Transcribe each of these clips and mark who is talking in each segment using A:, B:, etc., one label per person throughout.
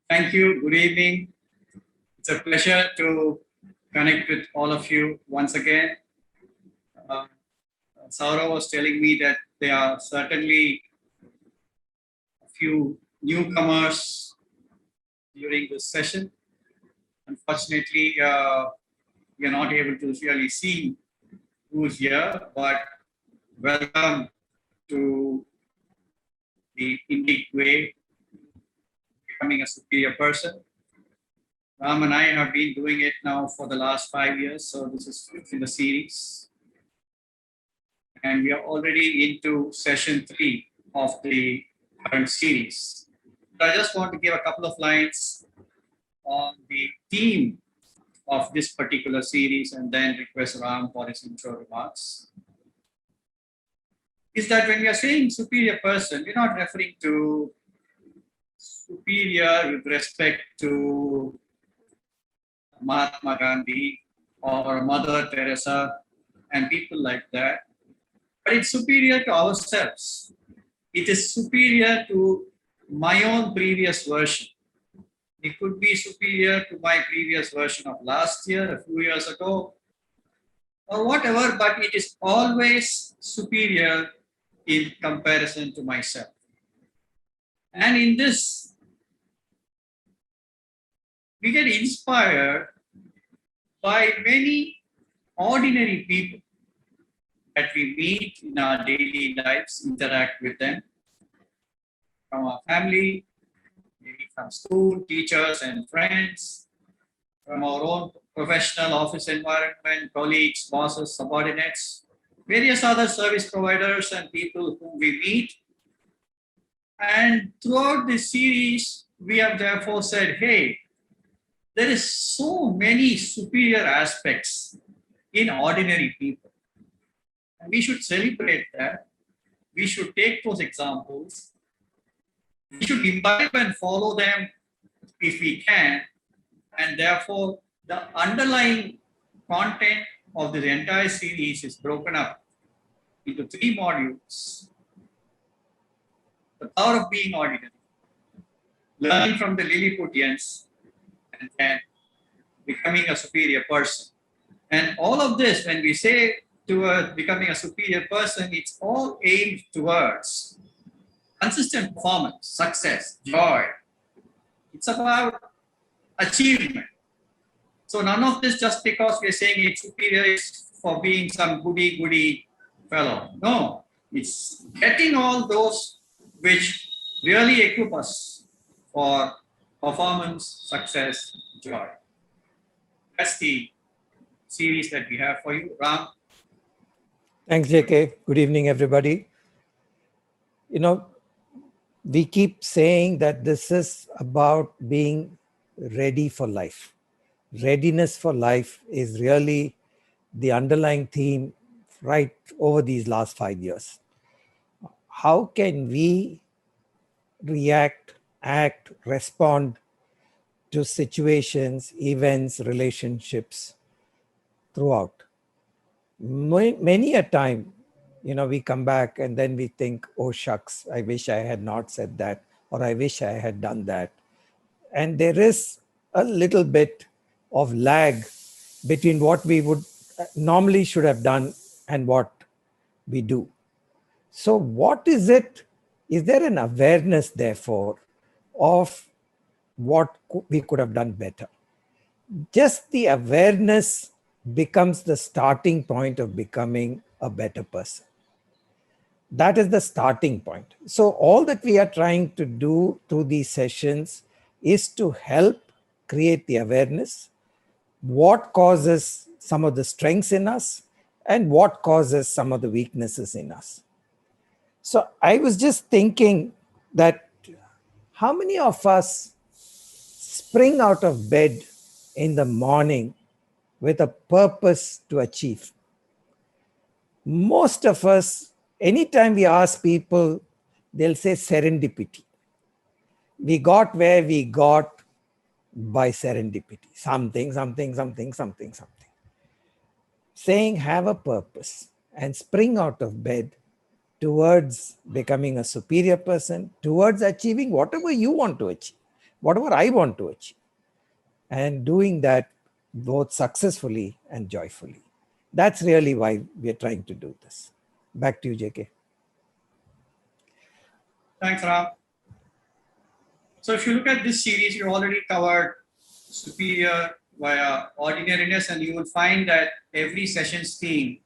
A: Thank you. Good evening. It's a pleasure to connect with all of you once again. Uh, Saurav was telling me that there are certainly a few newcomers during this session. Unfortunately, we are not able to really see who's here, but welcome to the Indic way, becoming a superior person. Ram and I have been doing it now for the last 5 years, so this is in the series. And we are already into session 3 of the current series. I just want to give a couple of lines on the theme of this particular series and then request Ram for his intro remarks. Is that when we are saying superior person, we're not referring to superior with respect to Mahatma Gandhi or Mother Teresa and people like that. But it's superior to ourselves. It is superior to my own previous version. It could be superior to my previous version of last year, a few years ago, or whatever, but it is always superior in comparison to myself. And in this, we get inspired by many ordinary people that we meet in our daily lives, interact with them, from our family, maybe from school, teachers and friends, from our own professional office environment, colleagues, bosses, subordinates, various other service providers and people whom we meet. And throughout this series, we have therefore said, hey, there is so many superior aspects in ordinary people. And we should celebrate that. We should take those examples. We should imbibe and follow them if we can. And therefore, the underlying content of the entire series is broken up into 3 modules. The power of being ordinary, learning from the Lilliputians, and then becoming a superior person. And all of this, when we say toward becoming a superior person, it's all aimed towards consistent performance, success, joy. It's about achievement. So none of this just because we're saying it's superior is for being some goody fellow. No, it's getting all those which really equip us for performance, success, joy. That's the series that we have for you. Ram?
B: Thanks, JK. Good evening, everybody. You know, we keep saying that this is about being ready for life. Readiness for life is really the underlying theme right over these last 5 years. How can we react, act, respond to situations, events, relationships throughout? Many a time, we come back and then we think, oh shucks, I wish I had not said that, or I wish I had done that. And there is a little bit of lag between what we would normally should have done and what we do. So what is it? Is there an awareness, therefore, of what we could have done better? Just the awareness becomes the starting point of becoming a better person. That is the starting point. So all that we are trying to do through these sessions is to help create the awareness, what causes some of the strengths in us and what causes some of the weaknesses in us. So I was just thinking that how many of us spring out of bed in the morning with a purpose to achieve? Most of us, anytime we ask people, they'll say serendipity. We got where we got by serendipity. Something. Saying have a purpose and spring out of bed towards becoming a superior person, towards achieving whatever you want to achieve. whatever I want to achieve, and doing that both successfully and joyfully. That's really why we're trying to do this. Back to you, JK.
A: Thanks, Ram. So if you look at this series, you already covered superior via ordinariness, and you will find that every session's theme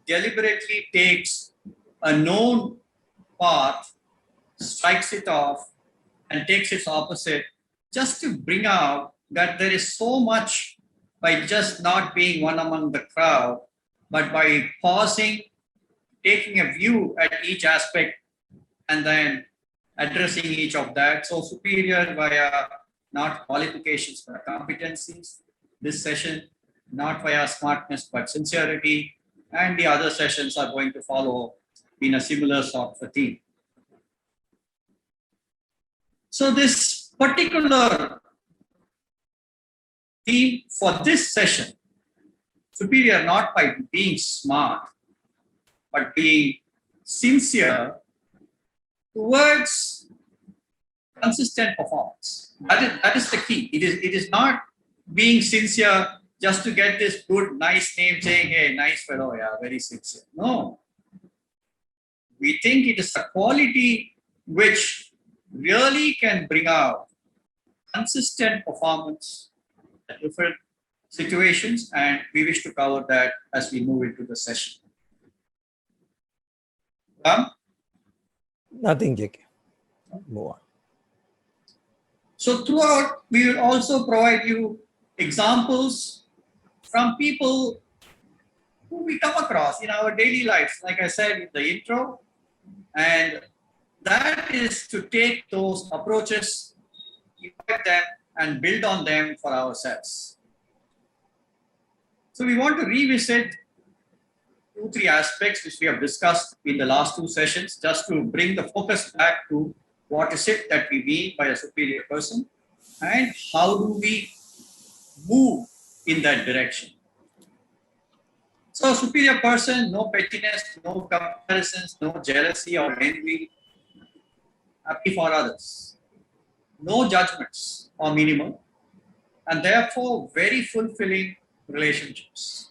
A: deliberately takes a known path, strikes it off, and takes its opposite, just to bring out that there is so much by just not being one among the crowd, but by pausing, taking a view at each aspect, and then addressing each of that. So superior via not qualifications but competencies. This session, not via smartness but sincerity. And the other sessions are going to follow in a similar sort of a theme. So this particular theme for this session, superior not by being smart, but being sincere towards consistent performance. That is the key. It is not being sincere just to get this good, nice name saying, hey, nice fellow, yeah, very sincere. No. We think it is a quality which really can bring out consistent performance at different situations, and we wish to cover that as we move into the session.
B: Nothing, JK. Move on.
A: So throughout, we will also provide you examples from people who we come across in our daily lives, like I said in the intro. And that is to take those approaches, invite them, and build on them for ourselves. So we want to revisit 2-3 aspects which we have discussed in the last 2 sessions, just to bring the focus back to what is it that we mean by a superior person and how do we move in that direction. So a superior person, no pettiness, no comparisons, no jealousy or envy, happy for others, no judgments or minimal, and therefore very fulfilling relationships.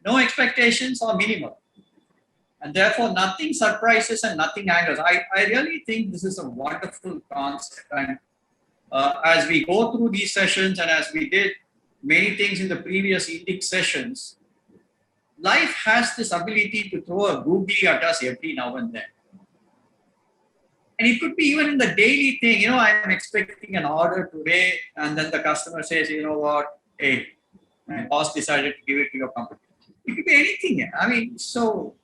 A: No expectations or minimal, and therefore nothing surprises and nothing angers. I really think this is a wonderful concept. And as we go through these sessions, and as we did many things in the previous index sessions, life has this ability to throw a googly at us every now and then. And it could be even in the daily thing, you know, I'm expecting an order today, and then the customer says, you know what, hey, my boss decided to give it to your company. It could be anything. I mean, so,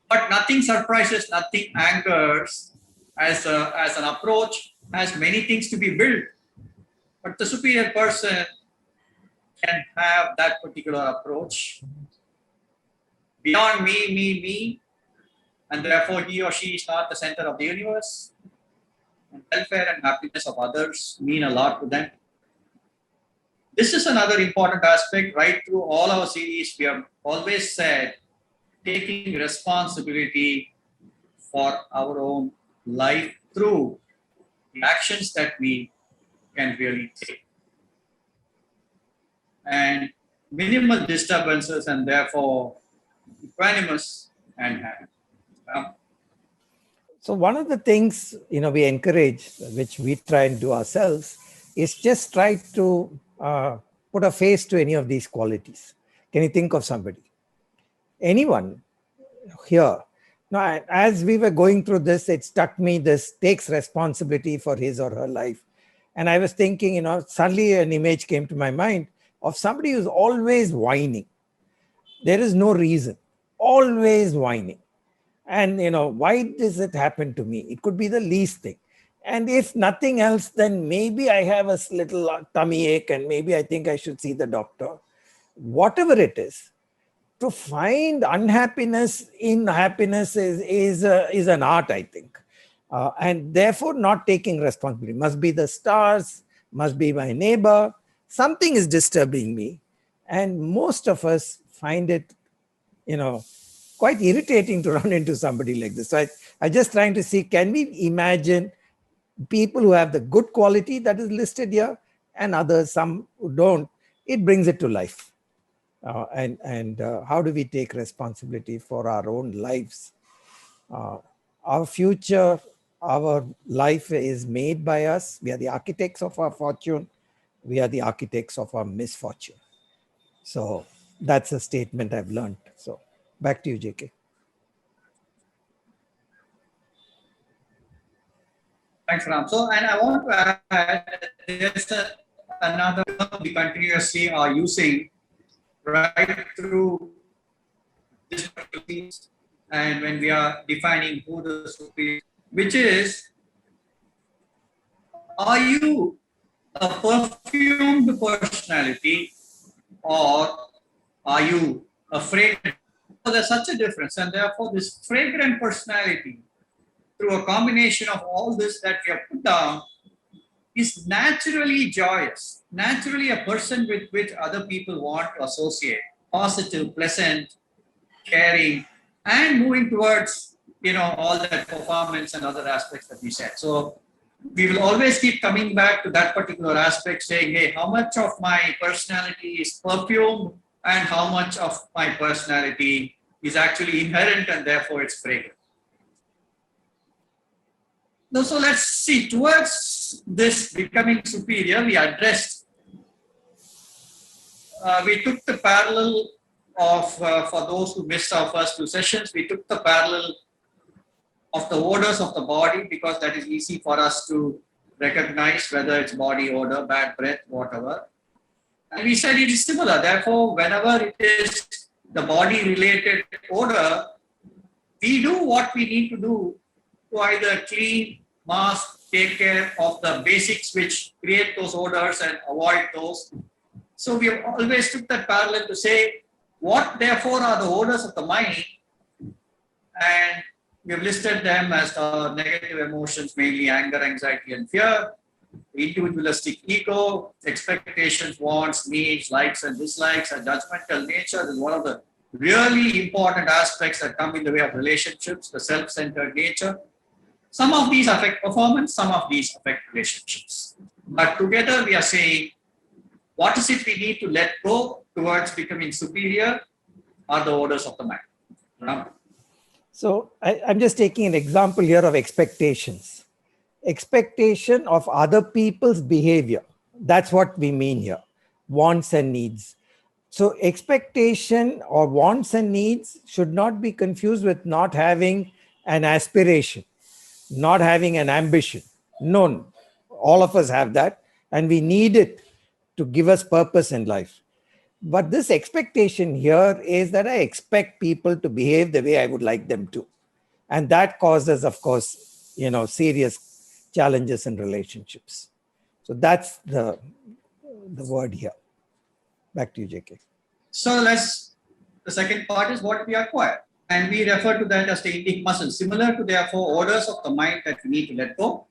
A: but nothing surprises, nothing angers. As an approach, has many things to be built. But the superior person can have that particular approach. Beyond me, and therefore he or she is not the center of the universe. And welfare and happiness of others mean a lot to them. This is another important aspect. Right through all our series, we have always said taking responsibility for our own life through the actions that we can really take. And minimal disturbances, and therefore equanimous and happy.
B: So one of the things, we encourage, which we try and do ourselves, is just try to put a face to any of these qualities. Can you think of somebody? Anyone here? Now, as we were going through this, it struck me this takes responsibility for his or her life. And I was thinking, suddenly an image came to my mind of somebody who's always whining. There is no reason, always whining. And, why does it happen to me? It could be the least thing. And if nothing else, then maybe I have a little tummy ache and maybe I think I should see the doctor. Whatever it is, to find unhappiness in happiness is an art, I think. And therefore not taking responsibility. Must be the stars, must be my neighbor. Something is disturbing me. And most of us find it, quite irritating to run into somebody like this. So I just trying to see, can we imagine People who have the good quality that is listed here, and others, some who don't, it brings it to life. And how do we take responsibility for our own lives? Our future, our life is made by us. We are the architects of our fortune. We are the architects of our misfortune. So that's a statement I've learned. So back to you, JK.
A: Thanks, Ram. So, and I want to add, there's another term we continuously are using right through this particular piece, and when we are defining who the superior, which is, are you a perfumed personality or are you a fragrant? So there's such a difference, and therefore this fragrant personality, through a combination of all this that we have put down, is naturally joyous, naturally a person with which other people want to associate, positive, pleasant, caring, and moving towards, all that performance and other aspects that we said. So we will always keep coming back to that particular aspect, saying, hey, how much of my personality is perfumed and how much of my personality is actually inherent and therefore it's fragrant. So let's see, towards this becoming superior, we addressed, we took the parallel of, for those who missed our first two sessions, we took the parallel of the odors of the body, because that is easy for us to recognize, whether it's body odor, bad breath, whatever. And we said it is similar. Therefore, whenever it is the body-related odor, we do what we need to do to either clean, mask, take care of the basics which create those odors and avoid those. So we have always took that parallel to say, what therefore are the odors of the mind? And we have listed them as the negative emotions, mainly anger, anxiety, and fear, individualistic ego, expectations, wants, needs, likes and dislikes, and judgmental nature is one of the really important aspects that come in the way of relationships, the self-centered nature. Some of these affect performance, some of these affect relationships. But together we are saying, what is it we need to let go towards becoming superior are the orders of the mind.
B: So I'm just taking an example here of expectations. Expectation of other people's behavior. That's what we mean here. Wants and needs. So expectation or wants and needs should not be confused with not having an aspiration, not having an ambition. No, all of us have that, and we need it to give us purpose in life. But this expectation here is that I expect people to behave the way I would like them to. And that causes, of course, serious challenges in relationships. So that's the word here. Back to you, JK.
A: So the second part is what we acquire. And we refer to that as the indic muscles, similar to therefore orders of the mind that we need to let go.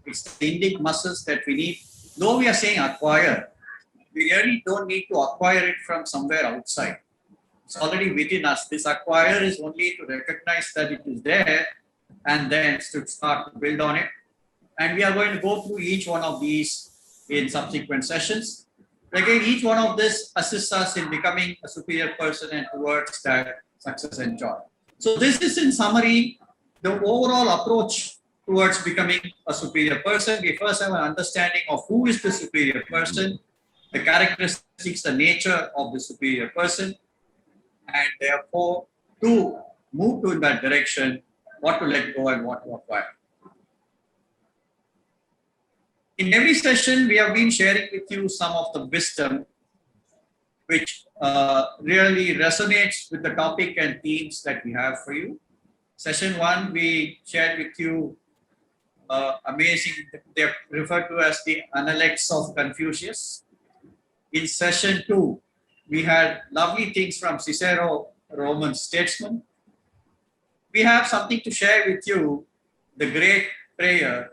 A: It's the indic muscles that we need. Though we are saying acquire, we really don't need to acquire it from somewhere outside. It's already within us. This acquire is only to recognize that it is there and then to start to build on it. And we are going to go through each one of these in subsequent sessions. Again, each one of this assists us in becoming a superior person and towards that success and joy. So this is in summary, the overall approach towards becoming a superior person. We first have an understanding of who is the superior person, the characteristics, the nature of the superior person, and therefore to move to that direction, what to let go and what to acquire. In every session, we have been sharing with you some of the wisdom which really resonates with the topic and themes that we have for you. Session 1, we shared with you amazing, they're referred to as the Analects of Confucius. In session 2, we had lovely things from Cicero, Roman statesman. We have something to share with you, The Great Prayer,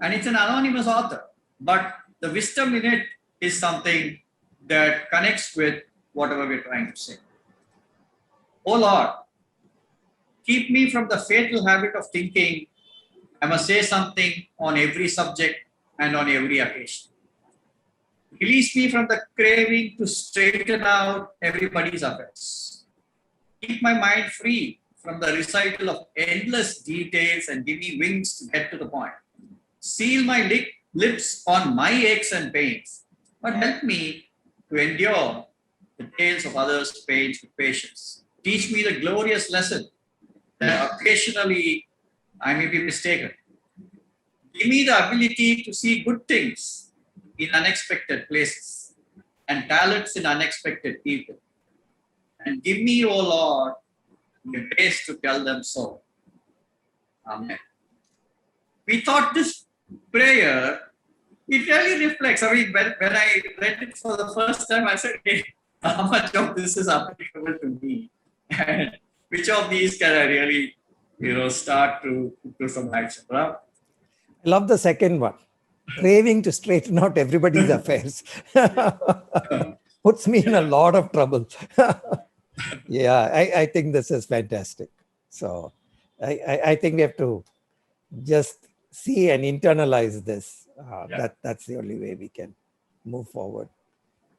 A: and it's an anonymous author, but the wisdom in it is something that connects with whatever we're trying to say. Oh Lord, keep me from the fatal habit of thinking I must say something on every subject and on every occasion. Release me from the craving to straighten out everybody's affairs. Keep my mind free from the recital of endless details and give me wings to get to the point. Seal my lips on my aches and pains, but help me to endure the tales of others' pains with patience. Teach me the glorious lesson that occasionally I may be mistaken. Give me the ability to see good things in unexpected places and talents in unexpected people. And give me, O Lord, the grace to tell them so. Amen. We thought this prayer, it really reflects. I mean, when I read it for the first time, I said, hey, how much of this is applicable to me? And which of these can I really, start to do some action? Right?
B: I love the second one. Craving to straighten out everybody's affairs. Puts me in a lot of trouble. Yeah, I think this is fantastic. So I think we have to just see and internalize this. That's the only way we can move forward.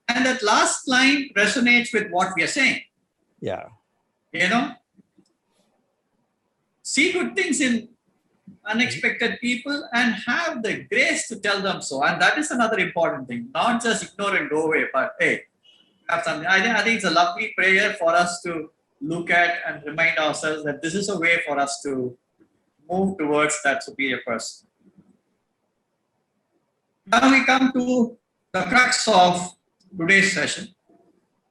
A: And that last line resonates with what we are saying.
B: Yeah.
A: See good things in unexpected people and have the grace to tell them so. And that is another important thing. Not just ignore and go away, but hey, have something. I think it's a lovely prayer for us to look at and remind ourselves that this is a way for us to move towards that superior person. Now we come to the crux of today's session.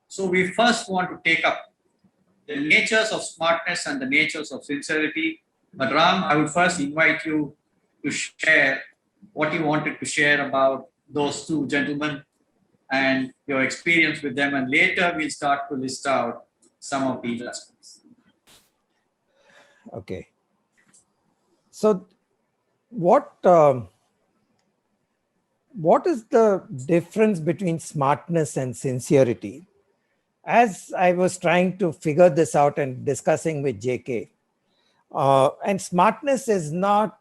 A: So we first want to take up the natures of smartness and the natures of sincerity. But Ram, I would first invite you to share what you wanted to share about those two gentlemen and your experience with them. And later we'll start to list out some of these aspects.
B: Okay. So what is the difference between smartness and sincerity? As I was trying to figure this out and discussing with JK, and smartness is not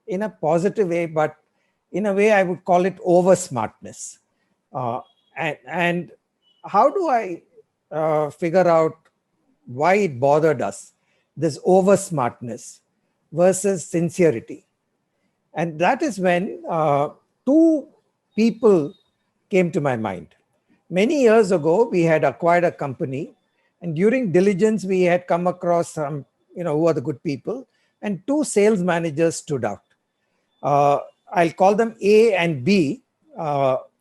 B: in a positive way, but in a way I would call it over smartness. And how do I figure out why it bothered us, this over smartness versus sincerity? And that is when two people came to my mind. Many years ago, we had acquired a company, and during diligence, we had come across some, who are the good people, and two sales managers stood out. I'll call them A and B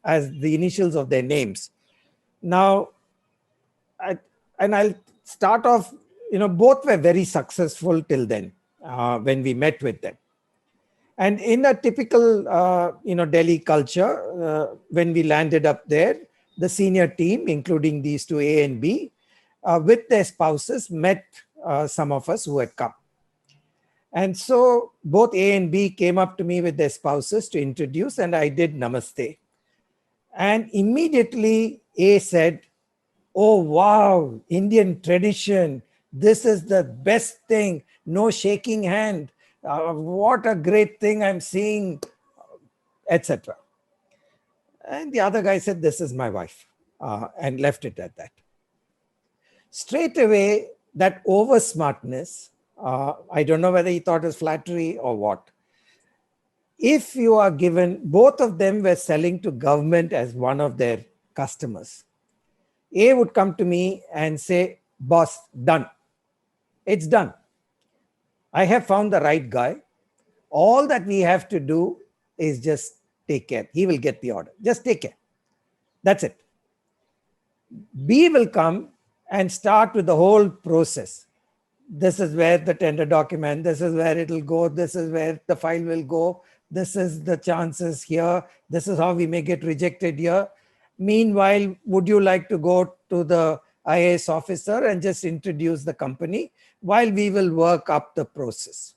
B: as the initials of their names. Now, I'll start off, both were very successful till then when we met with them. And in a typical, Delhi culture, when we landed up there, the senior team, including these two A and B, with their spouses, met some of us who had come. And so both A and B came up to me with their spouses to introduce, and I did namaste. And immediately A said, "Oh, wow, Indian tradition. This is the best thing. No shaking hand. What a great thing I'm seeing," etc. And the other guy said, "This is my wife," and left it at that. Straight away, that over smartness, I don't know whether he thought it was flattery or what. If you are given, both of them were selling to government as one of their customers. A would come to me and say, "Boss, done. It's done. I have found the right guy. All that we have to do is just take care. He will get the order. Just take care. That's it." B will come and start with the whole process. This is where the tender document, this is where it'll go, this is where the file will go, this is the chances here, this is how we may get rejected here. Meanwhile, would you like to go to the IAS officer and just introduce the company while we will work up the process?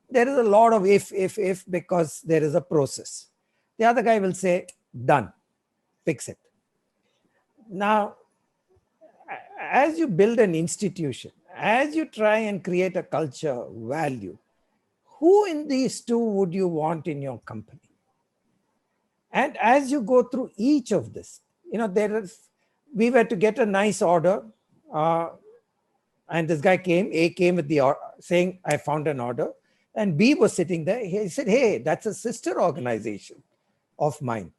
B: There is a lot of if, because there is a process. The other guy will say, "Done, fix it." Now, as you build an institution, as you try and create a culture, value, who in these two would you want in your company? And as you go through each of this, we were to get a nice order, and this guy came, A came with the saying, I found an order. And B was sitting there. He said, hey, that's a sister organization of mine.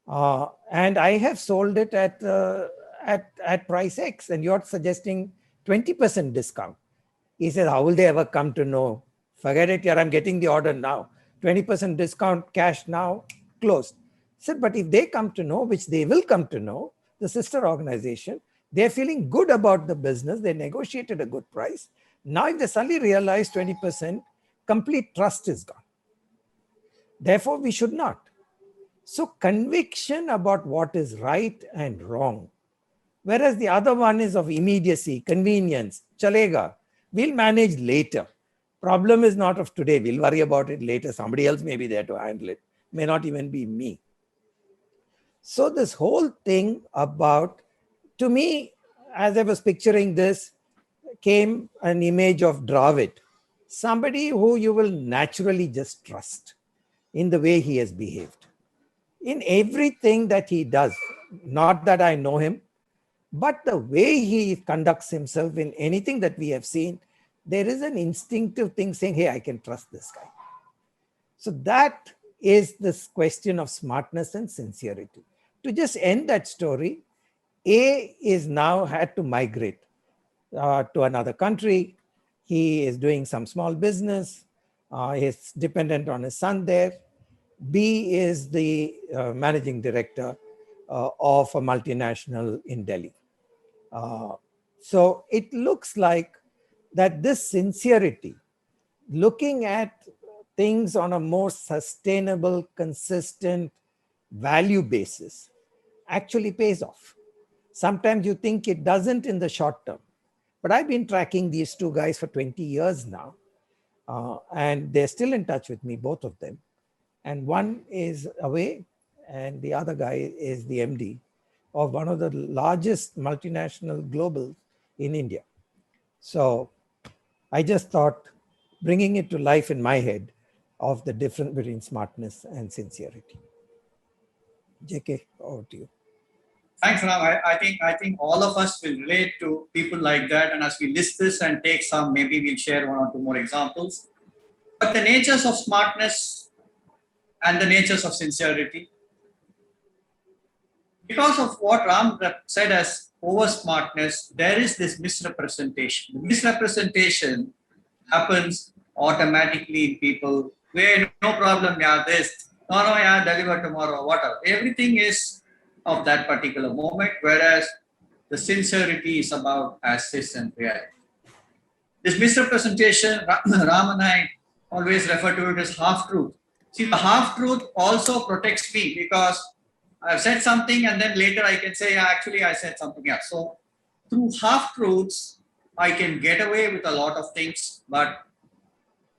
B: And I have sold it at price X, and you're suggesting 20% discount. He said, how will they ever come to know? Forget it, I'm getting the order now. 20% discount, cash now, closed. I said, but if they come to know, which they will come to know, the sister organization, they're feeling good about the business. They negotiated a good price. Now, if they suddenly realize 20%, complete trust is gone. Therefore, we should not. So conviction about what is right and wrong, whereas the other one is of immediacy, convenience, chalega, we'll manage later. Problem is not of today, we'll worry about it later. Somebody else may be there to handle it, may not even be me. So this whole thing about, to me, as I was picturing this, came an image of Dravid, somebody who you will naturally just trust in the way he has behaved. In everything that he does, not that I know him, but the way he conducts himself in anything that we have seen, there is an instinctive thing saying, hey, I can trust this guy. So that is this question of smartness and sincerity. To just end that story, A is now had to migrate to another country. He is doing some small business. He's dependent on his son there. B is the managing director of a multinational in Delhi. So it looks like that this sincerity, looking at things on a more sustainable, consistent value basis, actually pays off. Sometimes you think it doesn't in the short term. But I've been tracking these two guys for 20 years now, and they're still in touch with me, both of them. And one is away, and the other guy is the MD of one of the largest multinational globals in India. So I just thought, bringing it to life in my head, of the difference between smartness and sincerity. JK, over to you.
A: Thanks, Ram. I think all of us will relate to people like that. And as we list this and take some, maybe we'll share one or two more examples. But the natures of smartness and the natures of sincerity, because of what Ram said as over smartness, there is this misrepresentation. The misrepresentation happens automatically in people. Where no problem, yeah, this. No, yeah, deliver tomorrow, whatever. Everything is of that particular moment, whereas the sincerity is about assist and reality. This misrepresentation, Ram and I always refer to it as half-truth. See, the half-truth also protects me because I've said something and then later I can say, yeah, actually I said something else. So through half-truths, I can get away with a lot of things, but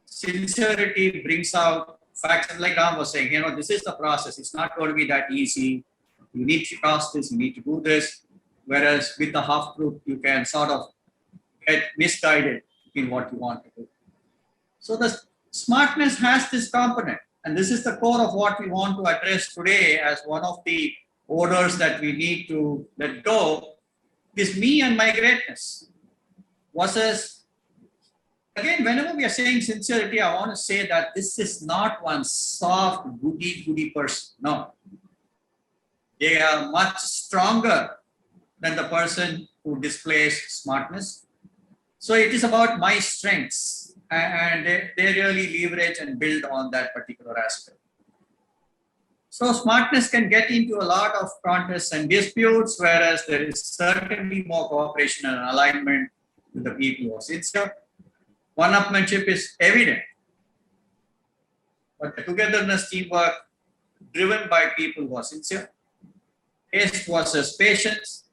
A: sincerity brings out facts. And like Ram was saying, this is the process. It's not going to be that easy. You need to cross this, you need to do this. Whereas with the half-truth, you can sort of get misguided in what you want to do. So the smartness has this component. And this is the core of what we want to address today as one of the orders that we need to let go, is me and my greatness. Versus, again, whenever we are saying sincerity, I want to say that this is not one soft, goody person. No. They are much stronger than the person who displays smartness. So it is about my strengths, and they really leverage and build on that particular aspect. So smartness can get into a lot of contests and disputes, whereas there is certainly more cooperation and alignment with the people who are sincere. One-upmanship is evident, but the togetherness, teamwork, driven by people who are sincere. Haste versus patience.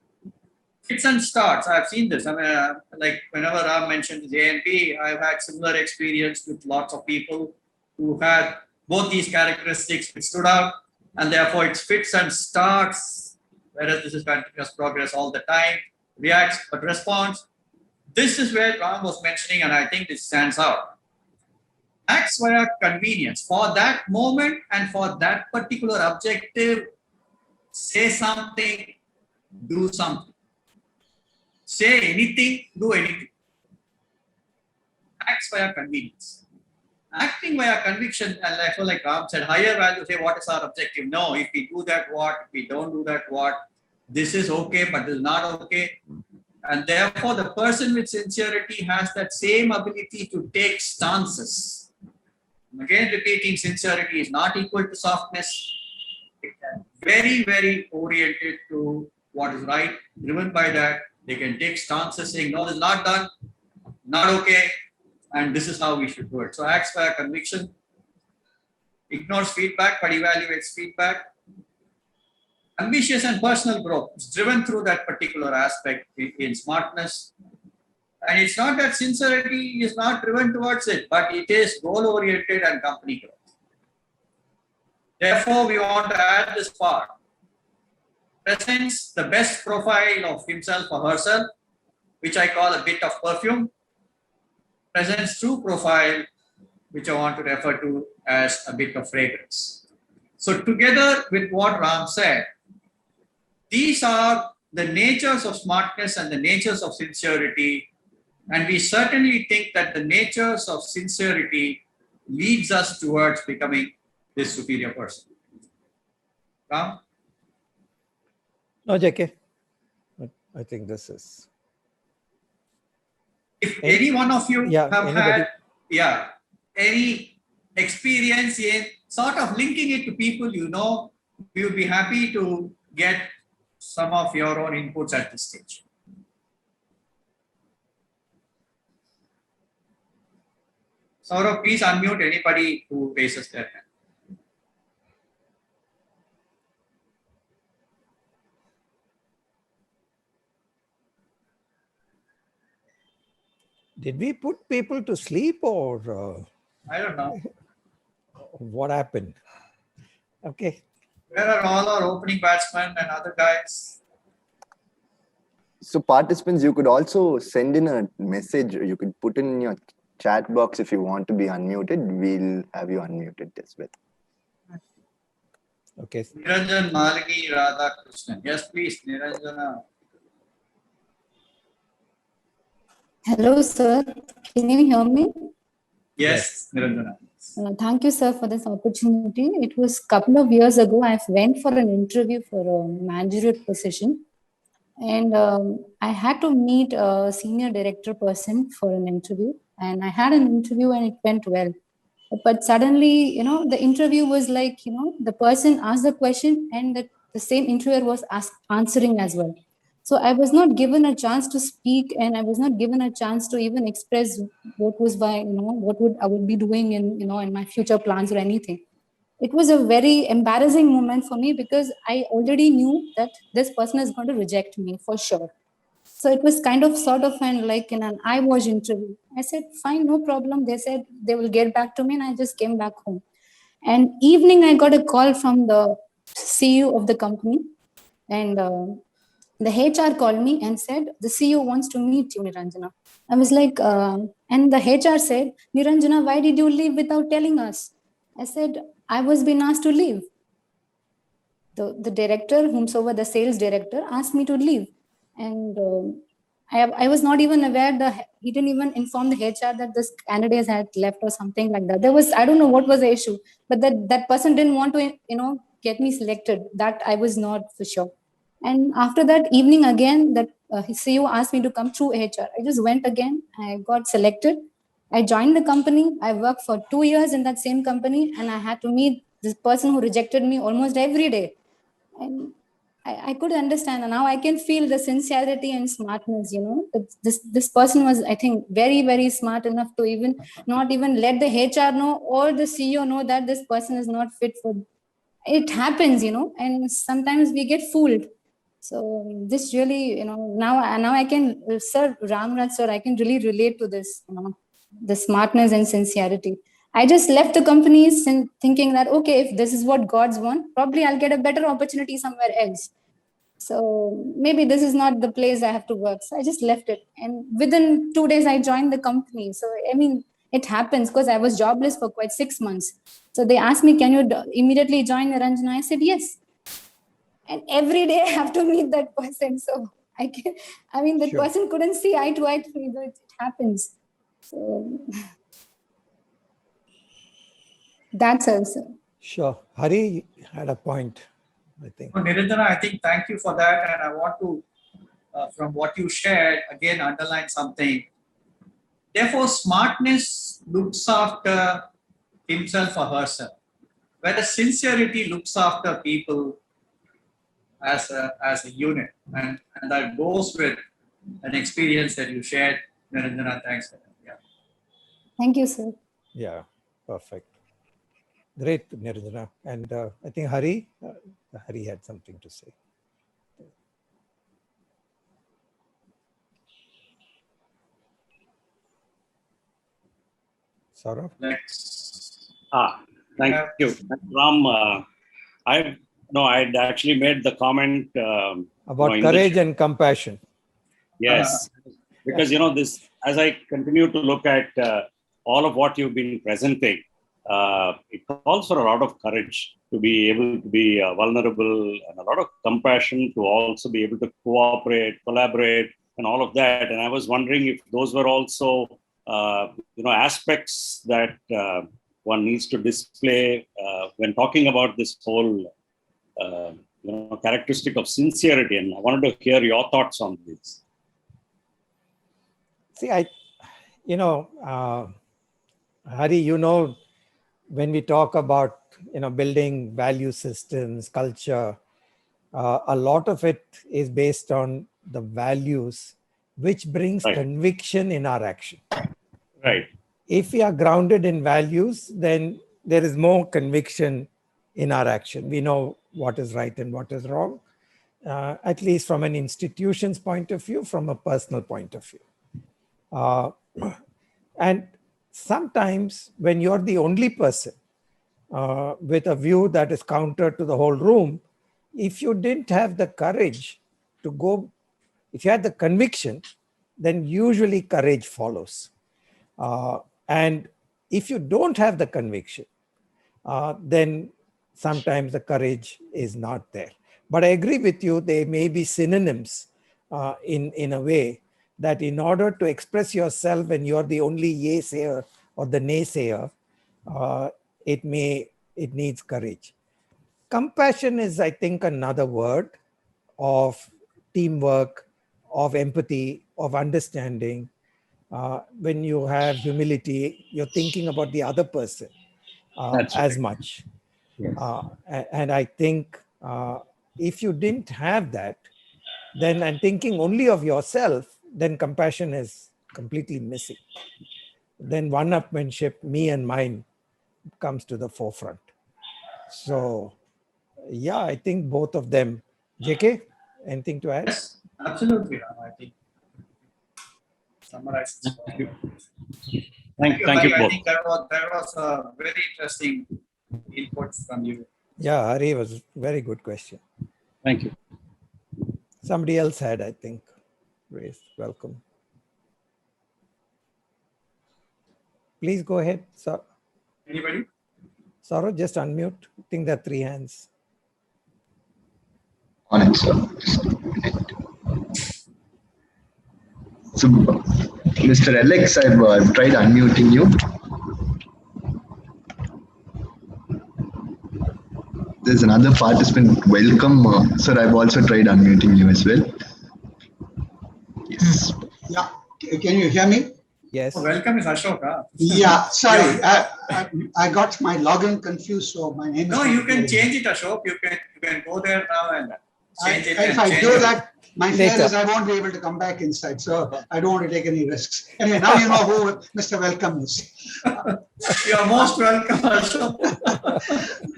A: Fits and starts. I've seen this. I mean, like whenever Ram mentioned JNP, I've had similar experience with lots of people who had both these characteristics which stood out, and therefore it's fits and starts, whereas this is continuous progress all the time, reacts but responds. This is where Ram was mentioning, and I think this stands out. Acts via convenience. For that moment and for that particular objective, say something, do something. Say anything, do anything. Acts via convenience. Acting via conviction, and I feel like Ram said, higher value, say what is our objective? No, if we do that, what? If we don't do that, what? This is okay, but this is not okay. And therefore, the person with sincerity has that same ability to take stances. Again, repeating, sincerity is not equal to softness. Very, very oriented to what is right, driven by that. They can take stances saying, no, this is not done, not okay, and this is how we should do it. So acts via conviction, ignores feedback but evaluates feedback. Ambitious and personal growth is driven through that particular aspect in smartness. And it's not that sincerity is not driven towards it, but it is goal-oriented and company growth. Therefore, we want to add this part. Presents the best profile of himself or herself, which I call a bit of perfume. Presents true profile, which I want to refer to as a bit of fragrance. So together with what Ram said, these are the natures of smartness and the natures of sincerity. And we certainly think that the natures of sincerity leads us towards becoming this superior person. Ram?
B: No, JK. I think this is.
A: If any one of you have
B: anybody?
A: had any experience in sort of linking it to people you know, we would be happy to get some of your own inputs at this stage. Saurabh, please unmute anybody who raises their hand.
B: Did we put people to sleep or
A: I don't know.
B: what happened? Okay.
A: Where are all our opening batsmen and other guys?
C: So participants, you could also send in a message. You could put in your chat box if you want to be unmuted. We'll have you unmuted as well.
B: Okay.
A: Niranjan, Malini, Radha, Krishnan. Yes, please, Niranjana.
D: Hello, sir. Can you hear me?
A: Yes, Niranjana.
D: Thank you, sir, for this opportunity. It was a couple of years ago. I went for an interview for a managerial position, and I had to meet a senior director person for an interview. And I had an interview, and it went well. But suddenly, the interview was like, the person asked the question, and the same interviewer was answering as well. So I was not given a chance to speak, and I was not given a chance to even express what I would be doing in my future plans or anything. It was a very embarrassing moment for me because I already knew that this person is going to reject me for sure. So it was kind of sort of like in an eyewash interview. I said, fine, no problem. They said they will get back to me, and I just came back home. And evening, I got a call from the CEO of the company, and the HR called me and said, the CEO wants to meet you, Niranjana. I was like, and the HR said, Niranjana, why did you leave without telling us? I said, I was being asked to leave. The director, whomsoever the sales director, asked me to leave. And I was not even aware that he didn't even inform the HR that this candidate had left or something like that. I don't know what was the issue, but that person didn't want to, get me selected. That I was not for sure. And after that evening again, that his CEO asked me to come through HR. I just went again. I got selected. I joined the company. I worked for 2 years in that same company, and I had to meet this person who rejected me almost every day. And I could understand, and now I can feel the sincerity and smartness. This person was, I think, very, very smart enough to even not even let the HR know or the CEO know that this person is not fit for. It happens, and sometimes we get fooled. So this really, now I can, Sir Ramraj, sir, I can really relate to this, the smartness and sincerity. I just left the companies and thinking that, okay, if this is what God's want, probably I'll get a better opportunity somewhere else. So maybe this is not the place I have to work. So I just left it. And within 2 days, I joined the company. So, I mean, it happens because I was jobless for quite 6 months. So they asked me, can you immediately join Niranjana? I said, yes. And every day I have to meet that person. So that
B: Sure.
D: person couldn't see eye to eye to me, but it happens. So that's also.
B: Sure. Hari had a point, I think.
A: Niranjana, I think thank you for that. And I want to, from what you shared, again underline something. Therefore, smartness looks after himself or herself, whereas sincerity looks after people as a unit. And that goes with an experience that you shared, Niranjana. Thanks for that. Yeah.
D: Thank you, sir.
B: Yeah, perfect. Great, Niranjana. And I think Hari had something to say. Saurabh?
A: Next.
E: Thank you. Ram, I'd actually made the comment
B: About courage and compassion.
E: Yes, because this, as I continue to look at all of what you've been presenting, it calls for a lot of courage to be able to be vulnerable, and a lot of compassion to also be able to cooperate, collaborate, and all of that. And I was wondering if those were also aspects that one needs to display when talking about this whole characteristic of sincerity. And I wanted to hear your thoughts on this.
B: See, Hari, when we talk about, building value systems, culture, a lot of it is based on the values, which brings
E: Right.
B: conviction in our action.
E: Right.
B: If we are grounded in values, then there is more conviction in our action. We know what is right and what is wrong, at least from an institution's point of view, from a personal point of view. And sometimes when you're the only person with a view that is counter to the whole room, if you didn't have the courage to go, if you had the conviction, then usually courage follows. And if you don't have the conviction, then sometimes the courage is not there. But I agree with you, they may be synonyms in a way that in order to express yourself when you're the only yaysayer or the naysayer, it needs courage. Compassion is, I think, another word of teamwork, of empathy, of understanding. When you have humility, you're thinking about the other person as much.
E: Yes.
B: And I think if you didn't have that, then and thinking only of yourself, then compassion is completely missing. Then one-upmanship, me and mine, comes to the forefront. So, yeah, I think both of them. JK, anything to add?
A: Yes, absolutely, Ram. I think summarize.
E: Thank you.
A: Thank you,
E: Thank you
A: Hari. I
E: both.
A: think that was a very interesting input from you.
B: Yeah, Hari was a very good question.
E: Thank you.
B: Somebody else had, I think, raised. Welcome. Please go ahead.
A: Anybody?
B: Saurabh, just unmute. I think there are 3 hands.
C: On it, sir. Just a minute. So, Mr. Alex, I've tried unmuting you. There's another participant. Welcome, sir. I've also tried unmuting you as well. Yes.
F: Yeah, can you hear me?
B: Yes.
A: Oh, welcome is Ashok. Huh?
F: Yeah, sorry, I got my login confused, so my name is.
A: No, you can change it, Ashok. You can go there now and change it.
F: If
A: and
F: I
A: change
F: do
A: it.
F: that, my fear
B: Later.
F: is I won't be able to come back inside, so I don't want to take any risks. Anyway, now you know who Mr. Welcome is.
A: You're most welcome, Ashok.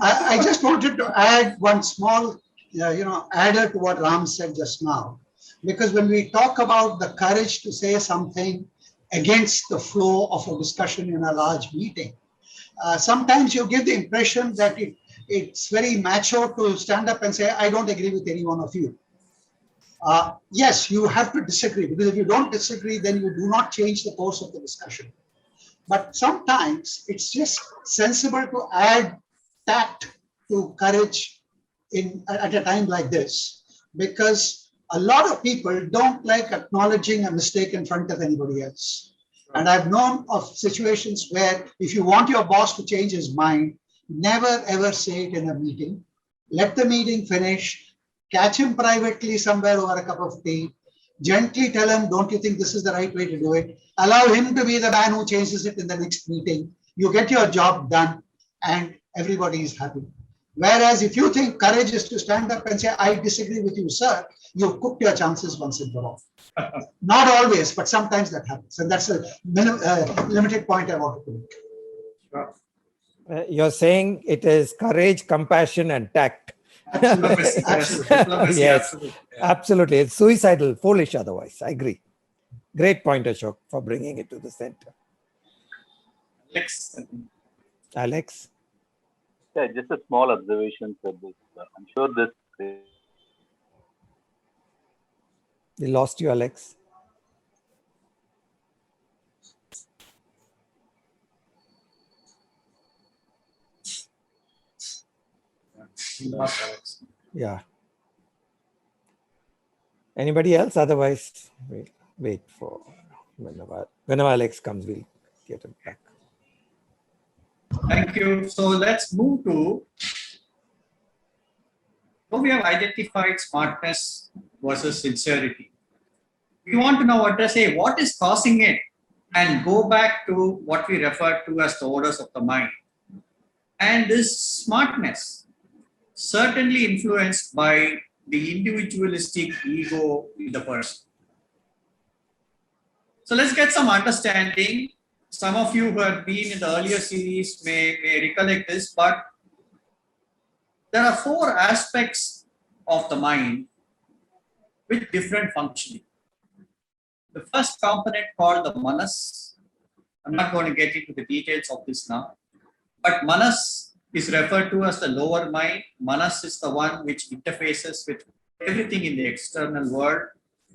F: I just wanted to add one small, adder to what Ram said just now. Because when we talk about the courage to say something against the flow of a discussion in a large meeting, sometimes you give the impression that it's very macho to stand up and say, I don't agree with any one of you. Yes, you have to disagree, because if you don't disagree, then you do not change the course of the discussion. But sometimes it's just sensible to add tact to courage at a time like this, because a lot of people don't like acknowledging a mistake in front of anybody else. And I've known of situations where if you want your boss to change his mind, never ever say it in a meeting. Let the meeting finish, catch him privately somewhere over a cup of tea, gently tell him, don't you think this is the right way to do it? Allow him to be the man who changes it in the next meeting. You get your job done and everybody is happy. Whereas if you think courage is to stand up and say, I disagree with you, sir, you've cooked your chances once and for all. Not always, but sometimes that happens. And that's a limited point I wanted to make.
A: Sure.
B: You're saying it is courage, compassion, and tact.
A: Diplomacy, yes.
F: Absolutely.
A: Diplomacy,
B: Yes.
A: absolutely. Yeah.
B: Absolutely. It's suicidal, foolish otherwise. I agree. Great point, Ashok, for bringing it to the center.
A: Alex,
B: Alex?
G: Yeah, just a small observation for this. I'm sure this.
B: We lost you, Alex.
A: we lost Alex.
B: Yeah. Anybody else? Otherwise, we'll wait for whenever Alex comes, we'll get him back.
A: Thank you. So let's move to, so we have identified smartness versus sincerity. We want to now address, hey, what is causing it? And go back to what we refer to as the orders of the mind. And this smartness, certainly influenced by the individualistic ego in the person. So let's get some understanding. Some of you who have been in the earlier series may recollect this, but there are 4 aspects of the mind with different functioning. The first component called the manas. I'm not going to get into the details of this now, but manas is referred to as the lower mind. Manas is the one which interfaces with everything in the external world.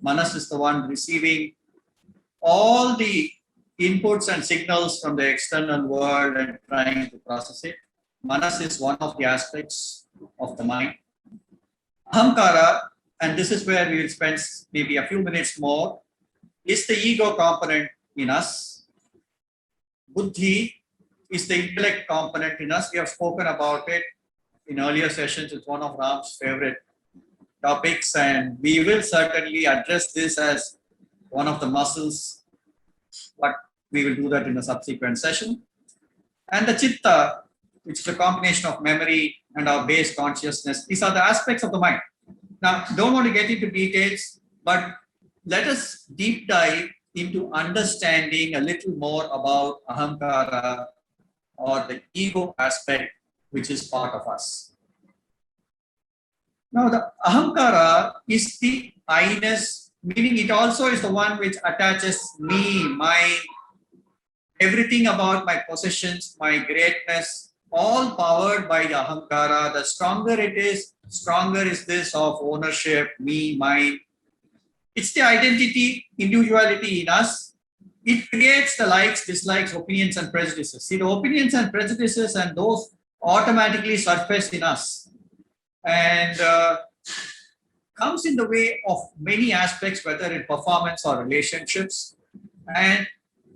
A: Manas is the one receiving all the inputs and signals from the external world and trying to process it. Manas is one of the aspects of the mind. Ahamkara, and this is where we will spend maybe a few minutes more, is the ego component in us. Buddhi is the intellect component in us. We have spoken about it in earlier sessions. It's one of Ram's favorite topics, and we will certainly address this as one of the muscles, but we will do that in a subsequent session. And the chitta, which is a combination of memory and our base consciousness. These are the aspects of the mind. Now, don't want to get into details, but let us deep dive into understanding a little more about ahamkara, or the ego aspect, which is part of us. Now, the ahamkara is the I-ness, meaning it also is the one which attaches me, my, everything about my possessions, my greatness, all powered by the ahamkara. The stronger it is, stronger is this of ownership, me, mine. It's the identity, individuality in us. It creates the likes, dislikes, opinions, and prejudices. See, the opinions and prejudices and those automatically surface in us, and comes in the way of many aspects, whether in performance or relationships. And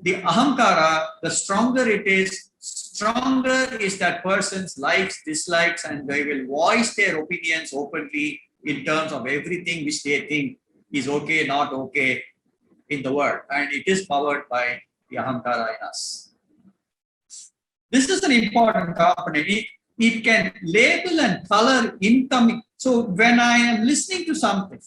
A: the ahamkara, the stronger it is, stronger is that person's likes, dislikes, and they will voice their opinions openly in terms of everything which they think is okay, not okay in the world. And it is powered by the ahamkara in us. This is an important component. It can label and color incoming. So when I am listening to something,